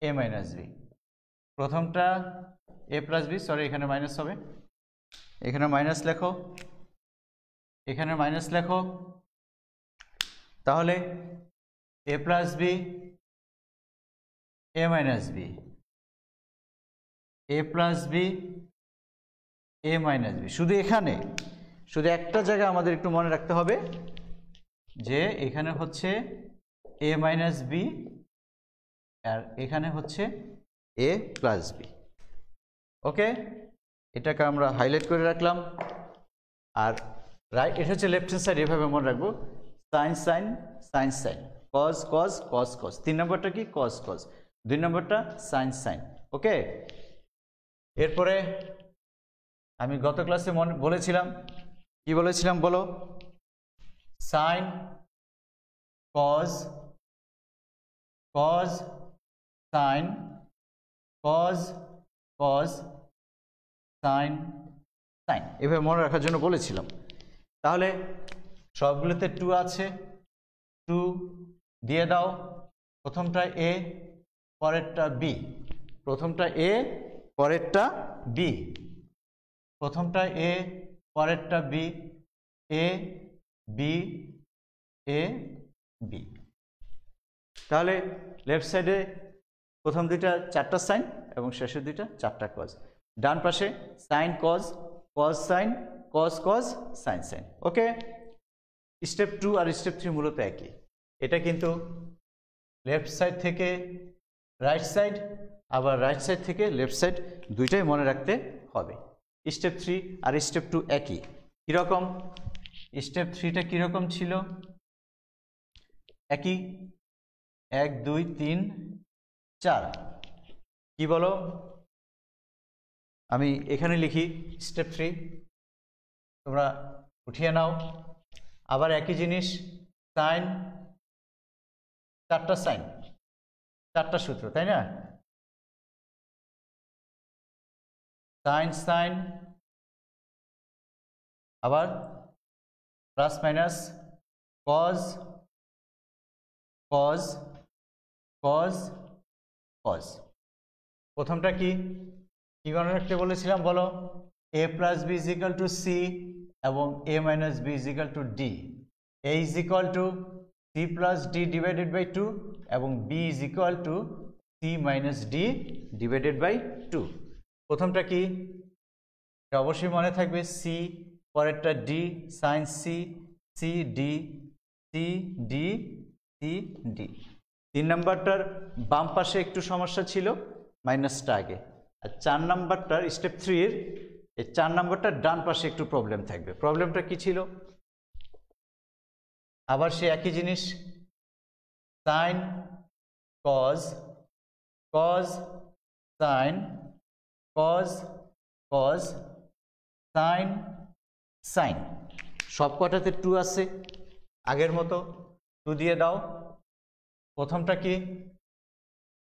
এ মাইনাস বি। প্রথমটা এ প্লাস বি, সরি এখানে মাইনাস হবে, এখানে মাইনাস লেখো, এখানে মাইনাস লেখো। তাহলে এ plus B A minus B, A plus B A minus B. শুধু এখানে, শুধু একটা জায়গা আমাদের একটু মনে রাখতে হবে যে এখানে হচ্ছে এ মাইনাস বি আর এখানে হচ্ছে এ প্লাস বি। ওকে, এটাকে আমরা হাইলাইট করে রাখলাম। আর রাইট, এটা হচ্ছে লেফট হ্যান্ড সাইড, এভাবে মনে রাখবো, sine sine sine sine, cos cos cos cos. 3 নম্বরটা কি? Cause cause. 2 নম্বরটা সাইন সাইন। ওকে, এরপরে আমি গত ক্লাসে বলেছিলাম, কি বলেছিলাম বলো? Sine cos cos sine, cos cos sine sine, এভাবে মনে রাখার জন্য বলেছিলাম। তাহলে সবগুলোতে 2 আছে, 2 দিয়ে দাও। প্রথমটা এ, পরেরটা বি, প্রথমটা এ, পরেরটা বি, প্রথমটা এ, পরেরটা B, A B A B. তাহলে লেফট সাইডে প্রথম দুইটা 4টা সাইন এবং শেষের দুইটা 4টা কজ। ডান পাশে sine cos, cos sine, cos cos sine sine. Okay, step 2 আর স্টেপ 3 মূলত একই। এটা কিন্তু লেফট সাইড থেকে রাইট সাইড, আবার রাইট সাইড থেকে লেফট সাইড, দুইটাই মনে রাখতে হবে। স্টেপ 3 আর স্টেপ 2 একই। কীরকম? স্টেপ 3টা কীরকম ছিল? একই, 1 2 3 4। কি বলো? আমি এখানে লিখি স্টেপ 3, তোমরা উঠিয়ে নাও। আবার একই জিনিস, সাইন, 4টা সাইন, 4টা সূত্র, তাই না? সাইন সাইন, আবার plus minus, cos cos cos cos. প্রথমটা কি কি মনে রাখতে বলেছিলাম বলো? a plus B is equal to C এবং a minus B is equal to D. a is equal to C plus D divided by 2 এবং b is equal to C minus D divided by 2। প্রথমটা কি? এটা অবশ্যই মনে থাকবে, C, পরেরটা D, sine C, C D, C D, C D. 3 নাম্বারটার বাম পাশে একটু সমস্যা ছিল, মাইনাসটা আগে। আর 4 নাম্বারটার স্টেপ 3 এর এই 4 নাম্বারটার ডান পাশে একটু প্রবলেম থাকবে। প্রবলেমটা কি ছিল? আবার সে একই জিনিস, sine cos cos sine, cos cos sine sine. সব কটাতে 2 আছে, আগের মতো 2 দিয়ে দাও। প্রথমটা কি?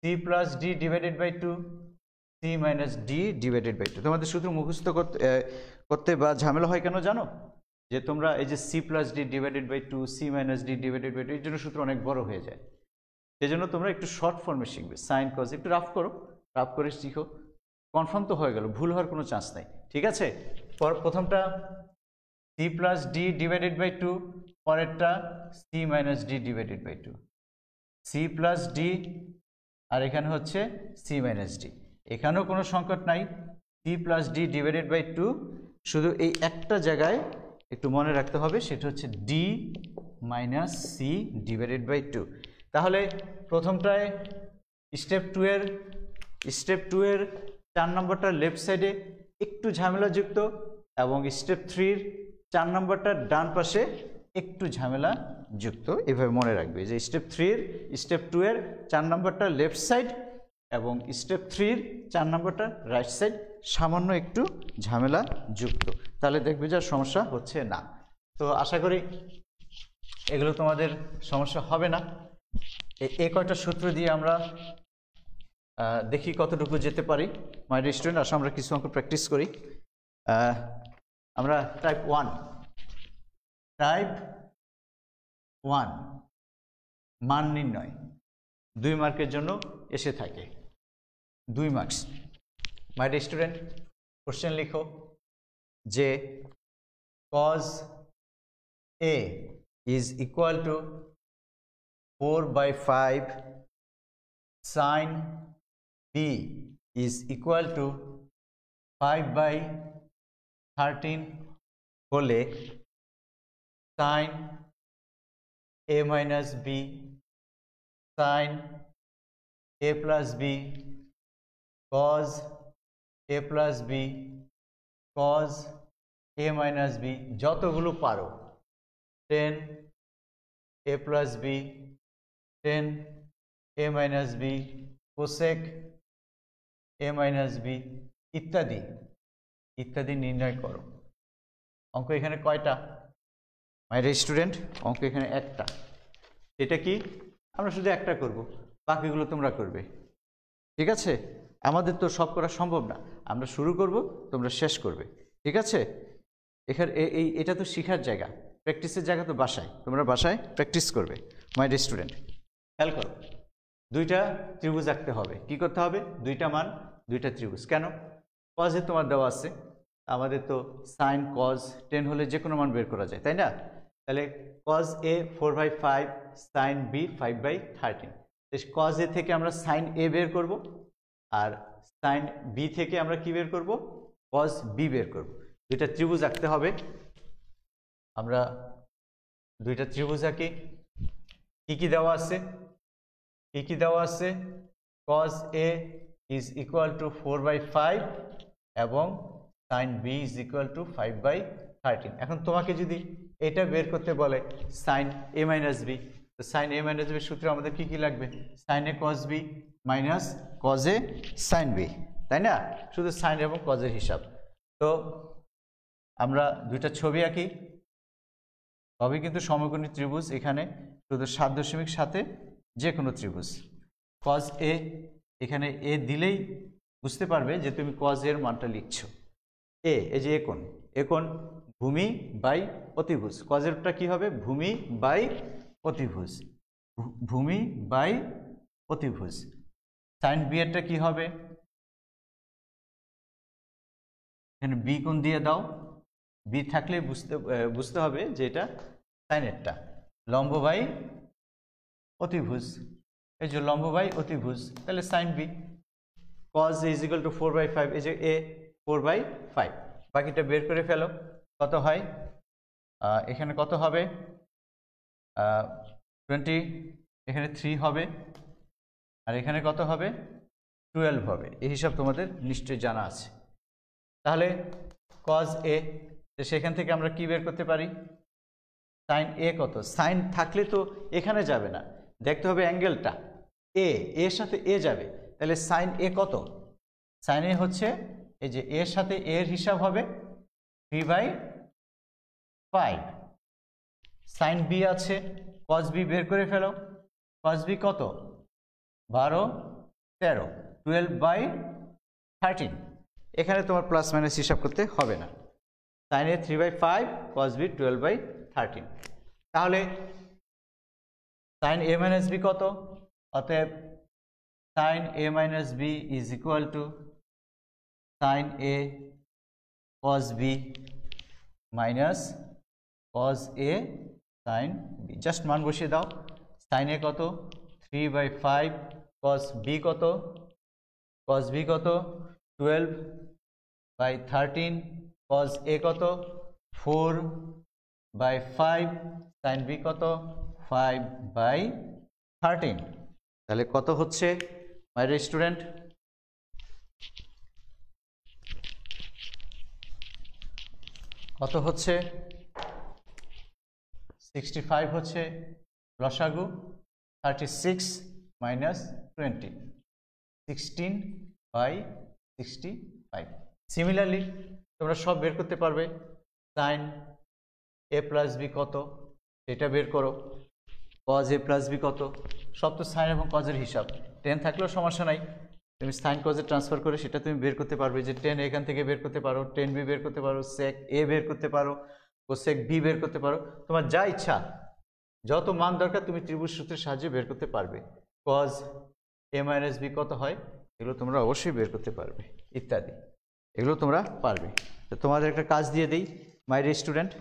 C plus D divided by 2, C minus D divided by 2। তোমাদের সূত্র মুখস্থ করতে বা ঝামেলা হয় কেন জানো? যে তোমরা এই যে C plus D divided by 2, C minus D divided by 2, এর জন্য সূত্র অনেক বড় হয়ে যায়। সেই জন্য তোমরা একটু শর্ট ফর্মে শিখবে। সাইন কজ একটু রাফ করো, রাফ করে শিখো, কনফার্ম তো হয়ে গেল, ভুল হওয়ার কোনো চান্স নাই। ঠিক আছে, প্রথমটা C plus D divided by 2, পরেরটা C minus D divided by 2। C plus D আর এখানে হচ্ছে সি মাইনাস ডি। এখানেও কোনো সংকট নাই, C plus D divided by 2। শুধু এই একটা জায়গায় একটু মনে রাখতে হবে, সেটা হচ্ছে D minus C divided by 2। তাহলে প্রথমটায় স্টেপ 2 এর 4 নম্বরটা লেফট সাইডে একটু ঝামেলাযুক্ত এবং স্টেপ 3 এর 4 নম্বরটার ডান পাশে একটু ঝামেলা যুক্ত। এভাবে মনে রাখবে যে স্টেপ 3 এর স্টেপ 2 এর 4 নম্বরটা লেফট সাইড এবং স্টেপ 3 এর 4 নম্বরটা রাইট সাইড সামান্য একটু ঝামেলা যুক্ত। তাহলে দেখবে যে সমস্যা হচ্ছে না। তো আশা করি এগুলো তোমাদের সমস্যা হবে না। এই কয়টা সূত্র দিয়ে আমরা দেখি কতটুকু যেতে পারি। মাই ডিয়ার স্টুডেন্ট, আসলে আমরা কিছু অঙ্ক প্র্যাকটিস করি। আমরা টাইপ 1 মান নির্ণয় 2 মার্কের জন্য এসে থাকে, 2 মার্কস। মাই ডিয়ার স্টুডেন্ট, কোশ্চেন লিখো যে cos A is equal to 4/5, sin B is equal to 5/13 হলে sin A minus B, sin A plus B, cos A plus B cos a minus b যতগুলো পারো, tan a plus b, tan a minus b, cosec a minus b ইত্যাদি ইত্যাদি নির্ণয় করো। অঙ্ক এখানে কয়টা মাই স্টুডেন্ট? অঙ্ক এখানে একটা। এটা কি আমরা শুধু একটা করব, বাকিগুলো তোমরা করবে, ঠিক আছে? আমাদের তো সব করা সম্ভব না, আমরা শুরু করব, তোমরা শেষ করবে, ঠিক আছে? এখানে এটা তো শেখার জায়গা, প্র্যাকটিসের জায়গা তো বাসায়, তোমরা বাসায় প্র্যাকটিস করবে মাই স্টুডেন্ট। খেয়াল করো, দুইটা ত্রিভুজ আঁকতে হবে। কি করতে হবে? দুইটা মান, দুইটা ত্রিভুজ। কেন? কজে তোমার দেওয়া আছে, আমাদের তো সাইন কজ 10 হলে যে কোনো মান বের করা যায়, তাই না? তাহলে cos A 4/5, sine B 5/13। Cos A থেকে আমরা সাইন এ বের করব, আর সাইন বি থেকে আমরা কি বের করব? কজ বি বের করব। দুইটা ত্রিভুজ আঁকতে হবে। আমরা দুইটা ত্রিভুজ আঁকি। কি কি দেওয়া আছে? কি কি দেওয়া আছে? Cos A is equal to 4/5 এবং sine B is equal to 5/13। এখন তোমাকে যদি এটা বের করতে বলে সাইন এ মাইনাস বি, তো সাইন এ মাইনাস বির সূত্রে আমাদের কি কি লাগবে? Sine A cos B minus cos A sine B, তাই না? শুধু সাইন এবং কজের হিসাব। তো আমরা দুইটা ছবি আঁকি, তবে কিন্তু সমকোণী ত্রিভুজ। এখানে শুধু 7.7 যে কোনো ত্রিভুজ। কজ এ, এখানে এ দিলেই বুঝতে পারবে যে তুমি কজ এর মানটা লিখছো। এ, এই যে একোণ, একোণ ভূমি বাই অতিভুজ। কজেরটা কি হবে? ভূমি বাই অতিভুজ, ভূমি বাই অতিভুজ। সাইন বি এরটা কি হবে? এখানে বি কোণ দিয়ে দাও, বি থাকলে বুঝতে হবে যে এটা সাইনেরটা। লম্ব বাই অতিভুজ, এই যে লম্ব বাই অতিভুজ, তাহলে sine B. Cos is equal to 4/5, এই যে এ 4/5। বাকিটা বের করে ফেলো, কত হয়? এখানে কত হবে? 20, এখানে 3 হবে, আর এখানে কত হবে? 12 হবে। এই হিসাব তোমাদের নিশ্চয়ই জানা আছে। তাহলে কজ এ, সেখান থেকে আমরা কি বের করতে পারি? সাইন এ কত? সাইন থাকলে তো এখানে যাবে না, দেখতে হবে অ্যাঙ্গেলটা। এ এর সাথে এ যাবে, তাহলে সাইন এ কত? সাইন এ হচ্ছে এই যে এর সাথে এর হিসাব হবে 3/5। সাইন বি আছে, কজ বি বের করে ফেলো। কজ বি কত? 12, 13, 12/13। এখানে তোমার প্লাস মাইনাস হিসাব করতে হবে না। Sine A 3/5, cos B 12/13। তাহলে সাইন এ মাইনাস বি কত? অতএব sine A minus B is equal to sine A cos B minus cos A sine B. Just মান বসিয়ে দাও। সাইন এ কত? 3/5, কজ বি কত? কজ বি কত? 12/13, cause এ কত? 4/5, সাইন বি কত? 5/13। তাহলে কত হচ্ছে মাই স্টুডেন্ট? কত হচ্ছে? 65 হচ্ছে লসাগু। 36 মাইনাস 20, 16/65। সিমিলারলি তোমরা সব বের করতে পারবে। সাইন এ প্লাস বি কত সেটা বের করো। কজ এ প্লাস বি কত? সব তো সাইন এবং কজের হিসাব। 10 থাকলেও সমস্যা নাই, তুমি সাইন কজে ট্রান্সফার করে সেটা তুমি বের করতে পারবে। যে 10 এখান থেকে বের করতে পারো, 10 বি বের করতে পারো, সেক এ বের করতে পারো, কোসেক বি বের করতে পারো। তোমার যা ইচ্ছা, যত মান দরকার তুমি ত্রিভুজ সূত্রের সাহায্যে বের করতে পারবে। কজ এ মাইনাস বি কত হয় এগুলো তোমরা অবশ্যই বের করতে পারবে, ইত্যাদি এগুলো তোমরা পারবে। তো তোমাদের একটা কাজ দিয়ে দিই মাই স্টুডেন্ট,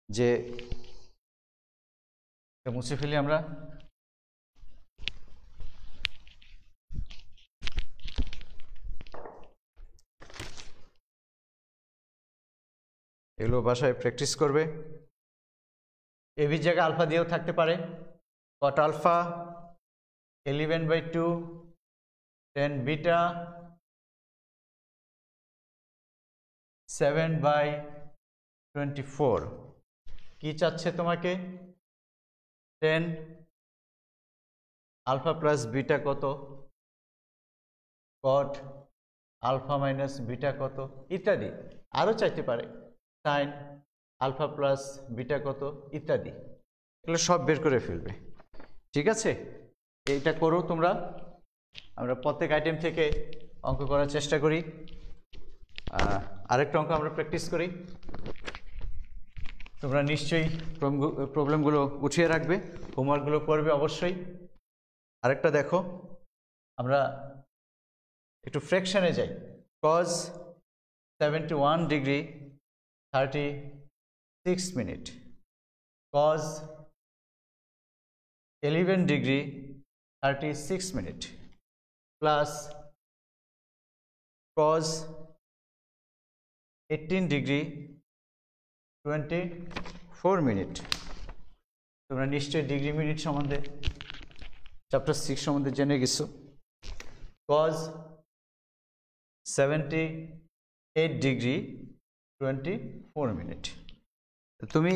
যে মুছে ফেলি আমরা। এগুলো বাসায় প্র্যাকটিস করবে। এবির জায়গায় আলফা দিয়েও থাকতে পারে। কট আলফা 11/2, 10 বিটা 7/24 কি চাচ্ছে তোমাকে 10 আলফা প্লাস বিটা কত cot আলফা মাইনাস বিটা কত ইত্যাদি আরও চাইতে পারে সাইন আলফা প্লাস বিটা কত ইত্যাদি এগুলো সব বের করে ফেলবে ঠিক আছে এইটা করো তোমরা আমরা প্রত্যেক আইটেম থেকে অঙ্ক করার চেষ্টা করি আরেকটা অঙ্ক আমরা প্র্যাকটিস করি তোমরা নিশ্চয়ই প্রবলেমগুলো উঠিয়ে রাখবে হোমওয়ার্কগুলো করবে অবশ্যই আরেকটা দেখো আমরা একটু ফ্র্যাকশনে যাই cos 71 degree 36 minute cos 11 degree 36 minute plus cos 18 degree 24 minute তোমরা নিশ্চয়ই ডিগ্রি মিনিট সম্বন্ধে চ্যাপ্টার 6 সম্বন্ধে জেনে গেছো cos 78 ডিগ্রি 24 মিনিট তুমি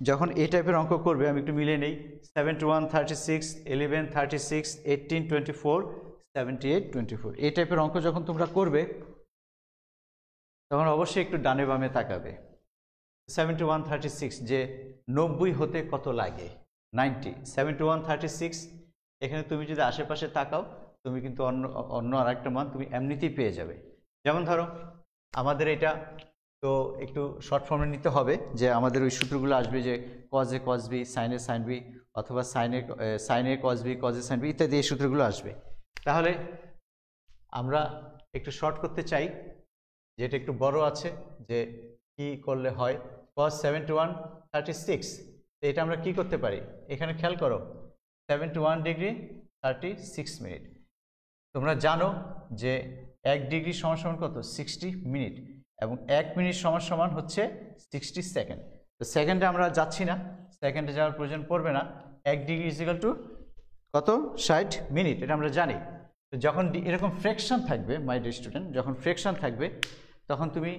যখন এই টাইপের অঙ্ক করবে আমি একটু মিলিয়ে নেই 71 36 11 36 18 24 78 24 এই টাইপের অঙ্ক যখন তোমরা করবে তখন অবশ্যই একটু ডানে বামে তাকাবে 71 36 যে 90 হতে কত লাগে 90 71 36 এখানে তুমি যদি আশেপাশে তাকাও তুমি কিন্তু অন্য আরেকটা মান তুমি এমনিতেই পেয়ে যাবে যেমন ধরো আমাদের এটা তো একটু শর্ট ফর্মে নিতে হবে যে আমাদের ওই সূত্রগুলো আসবে যে cos a cos b sin a sin b অথবা sin a cos b cos a sin b ইত্যাদি এই সূত্রগুলো আসবে তাহলে আমরা একটু শর্ট করতে চাই যেটা একটু বড় আছে যে কি করলে হয় cos 71 36 তো এটা আমরা কি করতে পারি এখানে খেয়াল করো 71 ডিগ্রি 36 মিনিট তোমরা জানো যে 1 ডিগ্রি সমান সমান কত 60 মিনিট এবং 1 মিনিট সমান সমান হচ্ছে 60 সেকেন্ড তো সেকেন্ডে আমরা যাচ্ছি না সেকেন্ডে যাওয়ার প্রয়োজন পড়বে না 1 ডিগ্রি ইকুয়াল টু কত 60 মিনিট এটা আমরা জানি তো যখন এরকম ফ্র্যাকশন থাকবে মাই ডিয়ার স্টুডেন্ট যখন ফ্র্যাকশন থাকবে তখন তুমি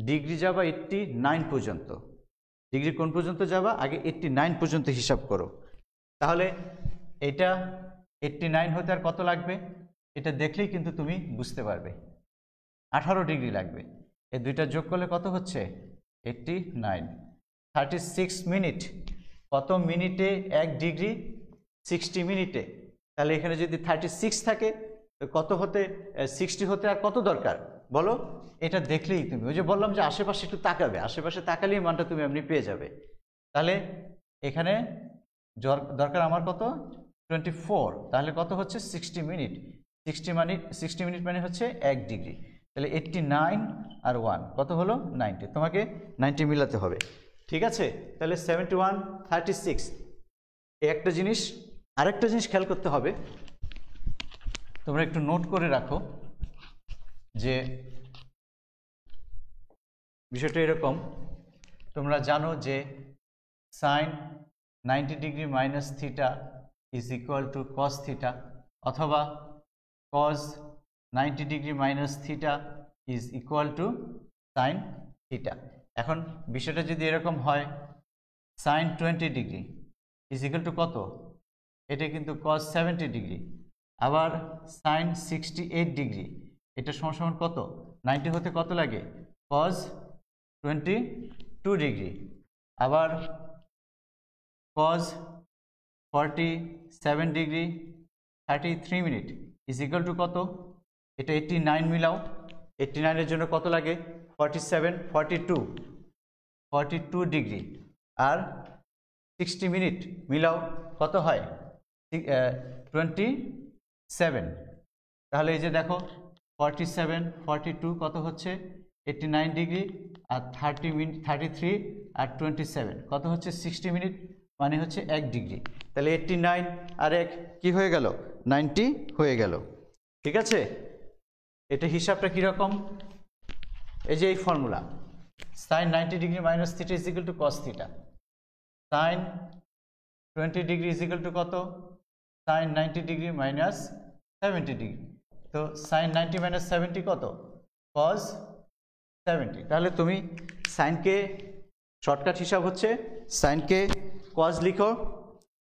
ডিগ্রি যাবা 89 পর্যন্ত ডিগ্রি কোন পর্যন্ত যাবা আগে 89 পর্যন্ত হিসাব করো তাহলে এটা 89 হতে আর কত লাগবে এটা দেখলেই কিন্তু তুমি বুঝতে পারবে 18 ডিগ্রি লাগবে এই দুইটা যোগ করলে কত হচ্ছে 89 36 মিনিট কত মিনিটে 1 ডিগ্রি 60 মিনিটে তাহলে এখানে যদি 36 থাকে তো কত হতে 60 হতে আর কত দরকার বলো এটা দেখলেই তুমি ওই যে বললাম যে আশেপাশে একটু তাকাবে আশেপাশে তাকালেই মানটা তুমি এমনি পেয়ে যাবে তাহলে এখানে দরকার আমার কত 24 তাহলে কত হচ্ছে 60 মিনিট 60 মিনিট মানে হচ্ছে 1 ডিগ্রি তাহলে 89 আর 1 কত হলো 90 তোমাকে 90 মিলাতে হবে ঠিক আছে তাহলে 71 36 এই একটা জিনিস আরেকটা জিনিস খেয়াল করতে হবে তোমরা একটু নোট করে রাখো যে বিষয়টা এরকম তোমরা জানো যে sin 90 degree minus theta is equal two cos theta অথবা cos 90 degree minus theta is equal two sin theta এখন বিষয়টা যদি এরকম হয় sin 20 degree is equal to কত এটা কিন্তু cos 70 ডিগ্রি আবার sin 68 ডিগ্রি এটা সমান সমান কত 90 হতে কত লাগে cos 22 ডিগ্রি আবার cos 47 degree 33 minute is equal to কত এটা 89 মিলাও 89 এর জন্য কত লাগে 47 42 ডিগ্রি আর 60 মিনিট মিলাও কত হয় 27 তাহলে এই যে দেখো 47 42 কত হচ্ছে 89 ডিগ্রি আর 30 মিনিট 33 আর 27 কত হচ্ছে 60 মিনিট মানে হচ্ছে 1 ডিগ্রি তাহলে 89 আর 1 কি হয়ে গেল 90 হয়ে গেল ঠিক আছে এটা হিসাবটা কীরকম এই যে এই formula sin 90 degree minus theta is equal two cos theta sin 20 degree is equal to কত sin 90 ডিগ্রি মাইনাস 70 ডিগ্রি তো sin 90 মাইনাস 70 কত cos 70। তাহলে তুমি সাইনকে শর্টকাট হিসাব হচ্ছে সাইনকে কজ লিখো,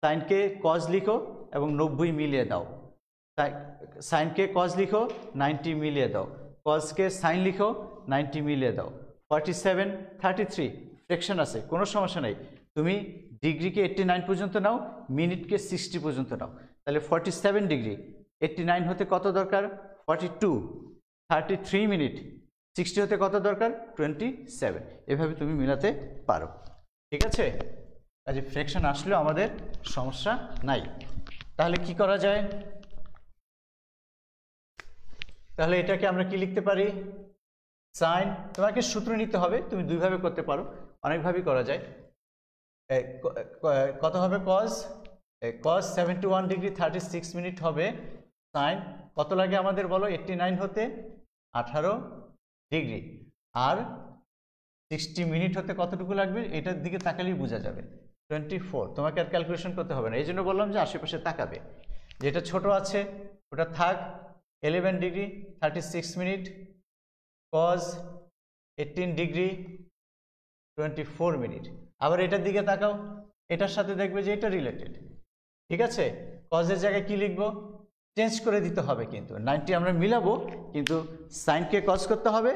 সাইনকে কজ লিখো এবং 90 মিলিয়ে দাও। সাইনকে কজ লিখো 90 মিলিয়ে দাও, কজকে সাইন লিখো 90 মিলিয়ে দাও। 47 33 ফ্র্যাকশন আছে, কোনো সমস্যা নেই। তুমি ডিগ্রিকে 89 পর্যন্ত নাও, মিনিটকে 60 পর্যন্ত নাও। তাহলে 47 ডিগ্রি 89 হতে কত দরকার? 42। 33 মিনিট 60 হতে কত দরকার? 27। এভাবে তুমি মিলাতে পারো, ঠিক আছে? কাজে ফ্র্যাকশন আসলেও আমাদের সমস্যা নাই। তাহলে কি করা যায়? তাহলে এটাকে আমরা কি লিখতে পারি? সাইন, তোমাকে সূত্র নিতে হবে, তুমি দুইভাবে করতে পারো, অনেকভাবেই করা যায়। কত হবে? কজ 71 ডিগ্রি 36 মিনিট হবে। সাইন কত লাগে আমাদের বলো? 89 হতে 18 ডিগ্রি। আর 60 মিনিট হতে কতটুকু লাগবে? এটার দিকে তাকালেই বোঝা যাবে, 24। তোমাকে আর ক্যালকুলেশন করতে হবে না, এই জন্য বললাম যে আশেপাশে তাকাবে। যেটা ছোট আছে ওটা থাক। 11 degree 36 minute, cos 18 degree 24 minute. আবার এটার দিকে তাকাও, এটার সাথে দেখবে যে এটা রিলেটেড, ঠিক আছে? কজের জায়গায় কি লিখবো? চেঞ্জ করে দিতে হবে, কিন্তু 90 আমরা মিলাবো, কিন্তু সাইনকে কজ করতে হবে,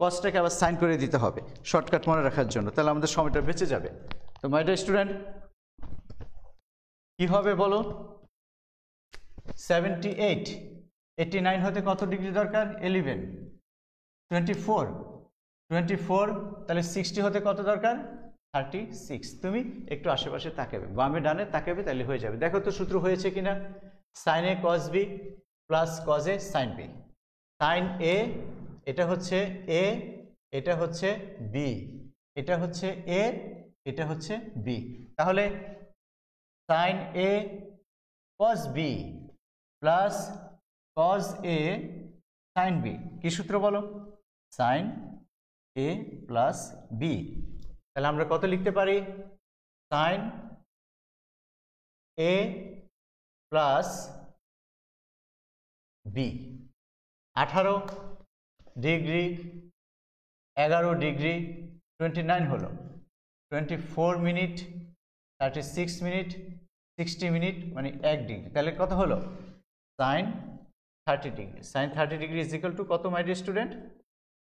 কজটাকে আবার সাইন করে দিতে হবে শর্টকাট মনে রাখার জন্য, তাহলে আমাদের সময়টা বেঁচে যাবে। তো মাই ডিয়ার স্টুডেন্ট, কি হবে বলো? 78 89 হতে কত ডিগ্রি দরকার? 11। 24 তাহলে 60 হতে কত দরকার? 36। তুমি একটু আশেপাশে তাকাবে, বামে ডানে তাকাবে, তাহলে হয়ে যাবে। দেখো তো সূত্র হয়েছে কিনা? Sine A cos B plus cos A sine B. Sine A এটা হচ্ছে এ, এটা হচ্ছে বি, এটা হচ্ছে এ, এটা হচ্ছে বি। তাহলে sine A cos B plus cos A sine B, কি সূত্র বলো? Sine A plus B. তাহলে আমরা কত লিখতে পারি? Sine A plus B. 18 degree 11 degree 29 হলো, 24 মিনিট 36 মিনিট 60 মিনিট মানে 1 ডিগ্রি। তাহলে কত হলো? Sine 30 degree. Sine 30 degree is equal to কত মাই ডিয়ার স্টুডেন্ট?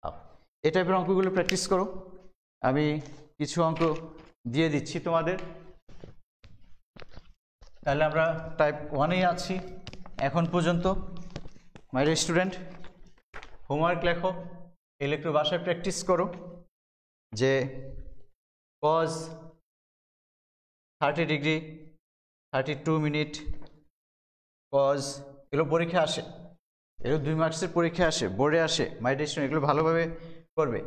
হাফ। এই টাইপের অঙ্কগুলো প্র্যাকটিস করো, আমি কিছু অঙ্ক দিয়ে দিচ্ছি তোমাদের। তাহলে আমরা টাইপ 1-এই আছি এখন পর্যন্ত। মাই ডিয়ার স্টুডেন্ট, হোমওয়ার্ক লেখো, এগুলো একটু বাসায় প্র্যাকটিস করো যে কজ 30 ডিগ্রি 32 মিনিট, কজ এগুলো পরীক্ষা আসে, এগুলো 2 মার্কসের পরীক্ষা আসে, বোর্ডে আসে। মাই ডিয়ার স্টুডেন্ট, এগুলো ভালোভাবে করবে।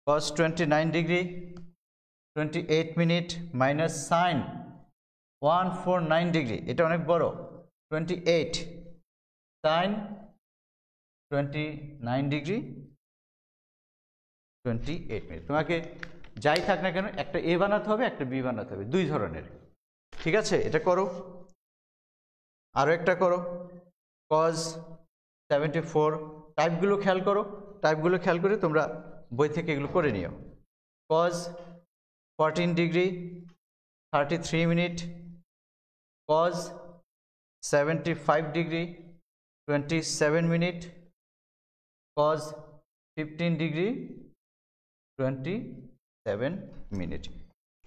Cos 29 degree 28 minute minus sine 149 degree, এটা অনেক বড়, 28 সাইন 29 ডিগ্রি 28 মিনিট। তোমাকে যাই থাক না কেন একটা এ বানাতে হবে, একটা বি বানাতে হবে, দুই ধরনের, ঠিক আছে? এটা করো। আরও একটা করো, কজ 74। টাইপগুলো খেয়াল করো, টাইপগুলো খেয়াল করে তোমরা বই থেকে এগুলো করে নিও। Cos 14 degree 33 minute, cos 75 degree 27 minute, cos 15 degree 27 minute.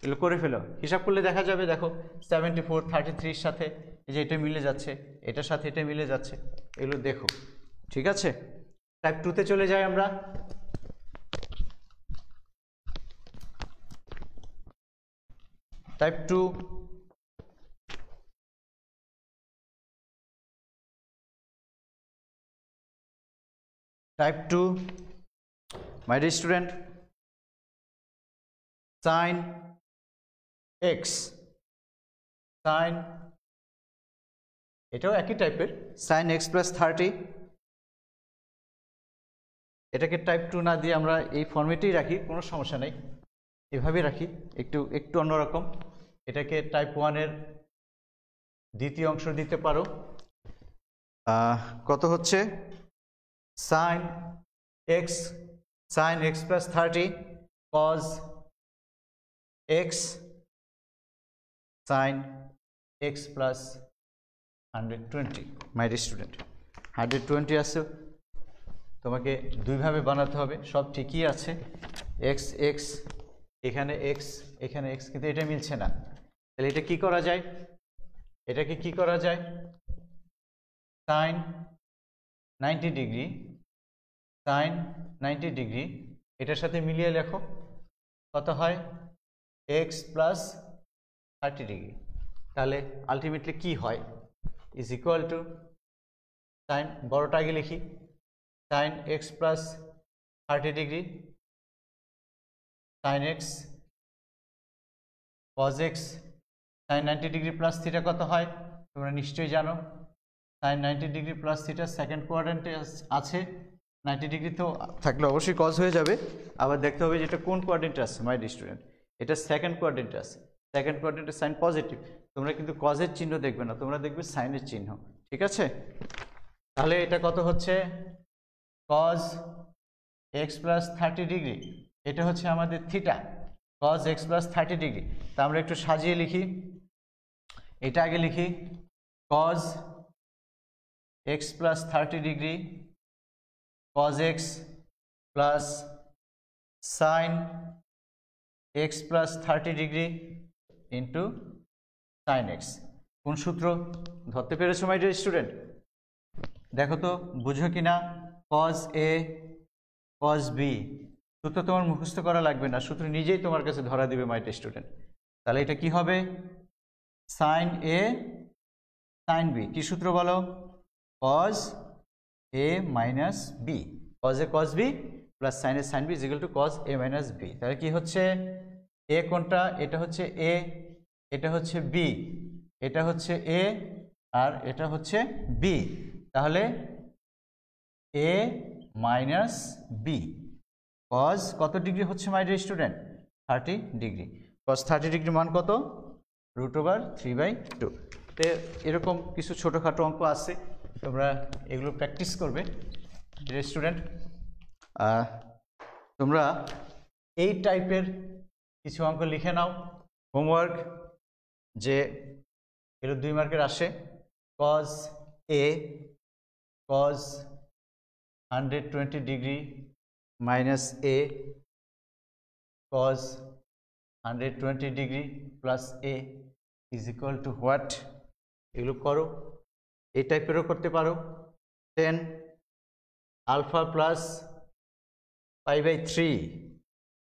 এগুলো করে ফেলো, হিসাব করলে দেখা যাবে। দেখো 74 33 সাথে এই যে এটা মিলে যাচ্ছে, এটার সাথে এটা মিলে যাচ্ছে, এগুলো দেখো, ঠিক আছে? টাইপ 2-তে চলে যাই আমরা। Type 2, type 2 my dear student, sine x, sine এটাও একই টাইপের, সাইন এক্স প্লাস 30। এটাকে টাইপ 2 না দিয়ে আমরা এই ফর্মেটেই রাখি, কোনো সমস্যা নেই, এভাবেই রাখি, একটু অন্যরকম। এটাকে টাইপ 1-এর দ্বিতীয় অংশ দিতে পারো। কত হচ্ছে? Sine x sin x plus 30 cos x sin x plus 120 my student 120 আছে তোমাকে দুইভাবে বানাতে হবে সব ঠিকই আছে x x এখানে x এখানে x কিন্তু এটা মিলছে না তাহলে এটা কি করা যায় এটাকে কি করা যায় sin 90 ডিগ্রি sin 90 ডিগ্রি এটার সাথে মিলিয়ে লেখো কত হয় x plus 30 ডিগ্রি তাহলে আলটিমেটলি কি হয় ইজ ইকুয়াল টু sin বড়টা আগে লিখি sin x plus 30 degree sin x cos x sin 90 degree plus theta কত হয় তোমরা নিশ্চয়ই জানো sin 90 degree plus theta second কোয়াড্রেন্টে আছে 90 ডিগ্রি তো থাকলে অবশ্যই cos হয়ে যাবে আবার দেখতে হবে যে এটা কোন কোয়াড্রেন্টে আছে মাই স্টুডেন্ট এটা সেকেন্ড কোয়াড্রেন্টে আছে সেকেন্ড কোয়াড্রেন্টে সাইন পজিটিভ তোমরা কিন্তু cos এর চিহ্ন দেখবে না তোমরা দেখবে sin এর চিহ্ন ঠিক আছে তাহলে এটা কত হচ্ছে cos x plus 30 ডিগ্রি এটা হচ্ছে আমাদের theta cos x plus 30 degree তা আমরা একটু সাজিয়ে লিখি এটা আগে লিখি cos x plus 30 degree cos x plus sin x plus 30 degree into sin x কোন সূত্র ধরতে পেরেছো মাই ডিয়ার স্টুডেন্ট দেখো তো বুঝো কিনা cos a cos b সূত্র তোমার মুখস্থ করা লাগবে না সূত্র নিজেই তোমার কাছে ধরা দিবে মাই ডিয়ার স্টুডেন্ট তাহলে এটা কি হবে sin a sin b কি সূত্র বলো cos a minus b cos a cos b plus sin a sin b is equal to cos a minus b তাহলে কি হচ্ছে a কোনটা এটা হচ্ছে a এটা হচ্ছে b এটা হচ্ছে a আর এটা হচ্ছে b তাহলে a minus b cos কত ডিগ্রি হচ্ছে মাই dear student 30 degree cos 30 degree মান কত √3/2 তো এরকম কিছু ছোটোখাটো অঙ্ক আছে তোমরা এগুলো প্র্যাকটিস করবে ডিয়ার স্টুডেন্ট তোমরা এই টাইপের কিছু অঙ্ক লিখে নাও হোমওয়ার্ক যে এগুলো 2 মার্কের আসে cos a cos 120 degree minus a cos 120 degree plus a is equal to what এগুলো করো এই টাইপেরও করতে পারো 10 alpha plus pi/3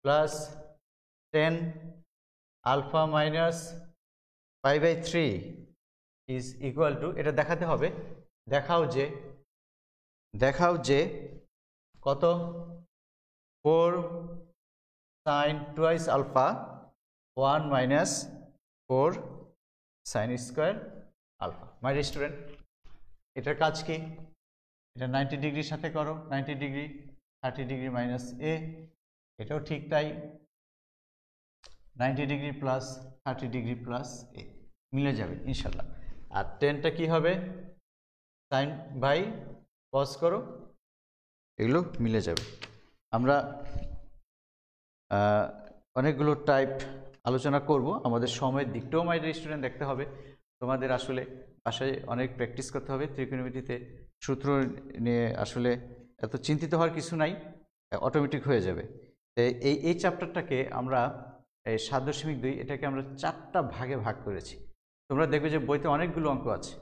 plus 10 alpha minus pi/3 is equal to এটা দেখাতে হবে দেখাও যে কত 4 sin twice alpha 1 minus 4 sin square alpha মাই ডিয়ার স্টুডেন্ট এটার কাজ কি এটা 90 ডিগ্রির সাথে করো 90 ডিগ্রি 30 ডিগ্রি মাইনাস a এটাও ঠিক তাই 90 degree plus 30 degree plus a মিলে যাবে ইনশাল্লাহ আর 10টা কি হবে sin বাই cos করো এগুলো মিলে যাবে আমরা অনেকগুলো টাইপ আলোচনা করব আমাদের সময়ের দিকটাও মাই ডিয়ার স্টুডেন্ট দেখতে হবে তোমাদের আসলে বাসায় অনেক প্র্যাকটিস করতে হবে ত্রিকোণমিতিতে সূত্র নিয়ে আসলে এত চিন্তিত হওয়ার কিছু নাই অটোমেটিক হয়ে যাবে এই চ্যাপ্টারটাকে আমরা 7.2 এটাকে আমরা 4টা ভাগে ভাগ করেছি তোমরা দেখবে যে বইতে অনেকগুলো অঙ্ক আছে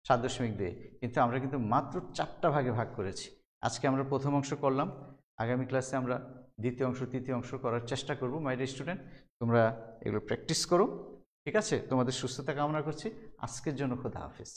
7.2 কিন্তু আমরা কিন্তু মাত্র 4টা ভাগে ভাগ করেছি আজকে আমরা প্রথম অংশ করলাম আগামী ক্লাসে আমরা দ্বিতীয় অংশ তৃতীয় অংশ করার চেষ্টা করব মাই ডিয়ার স্টুডেন্ট তোমরা এগুলো প্র্যাকটিস করো ঠিক আছে তোমাদের সুস্থতা কামনা করছি আজকের জন্য খোদা হাফেজ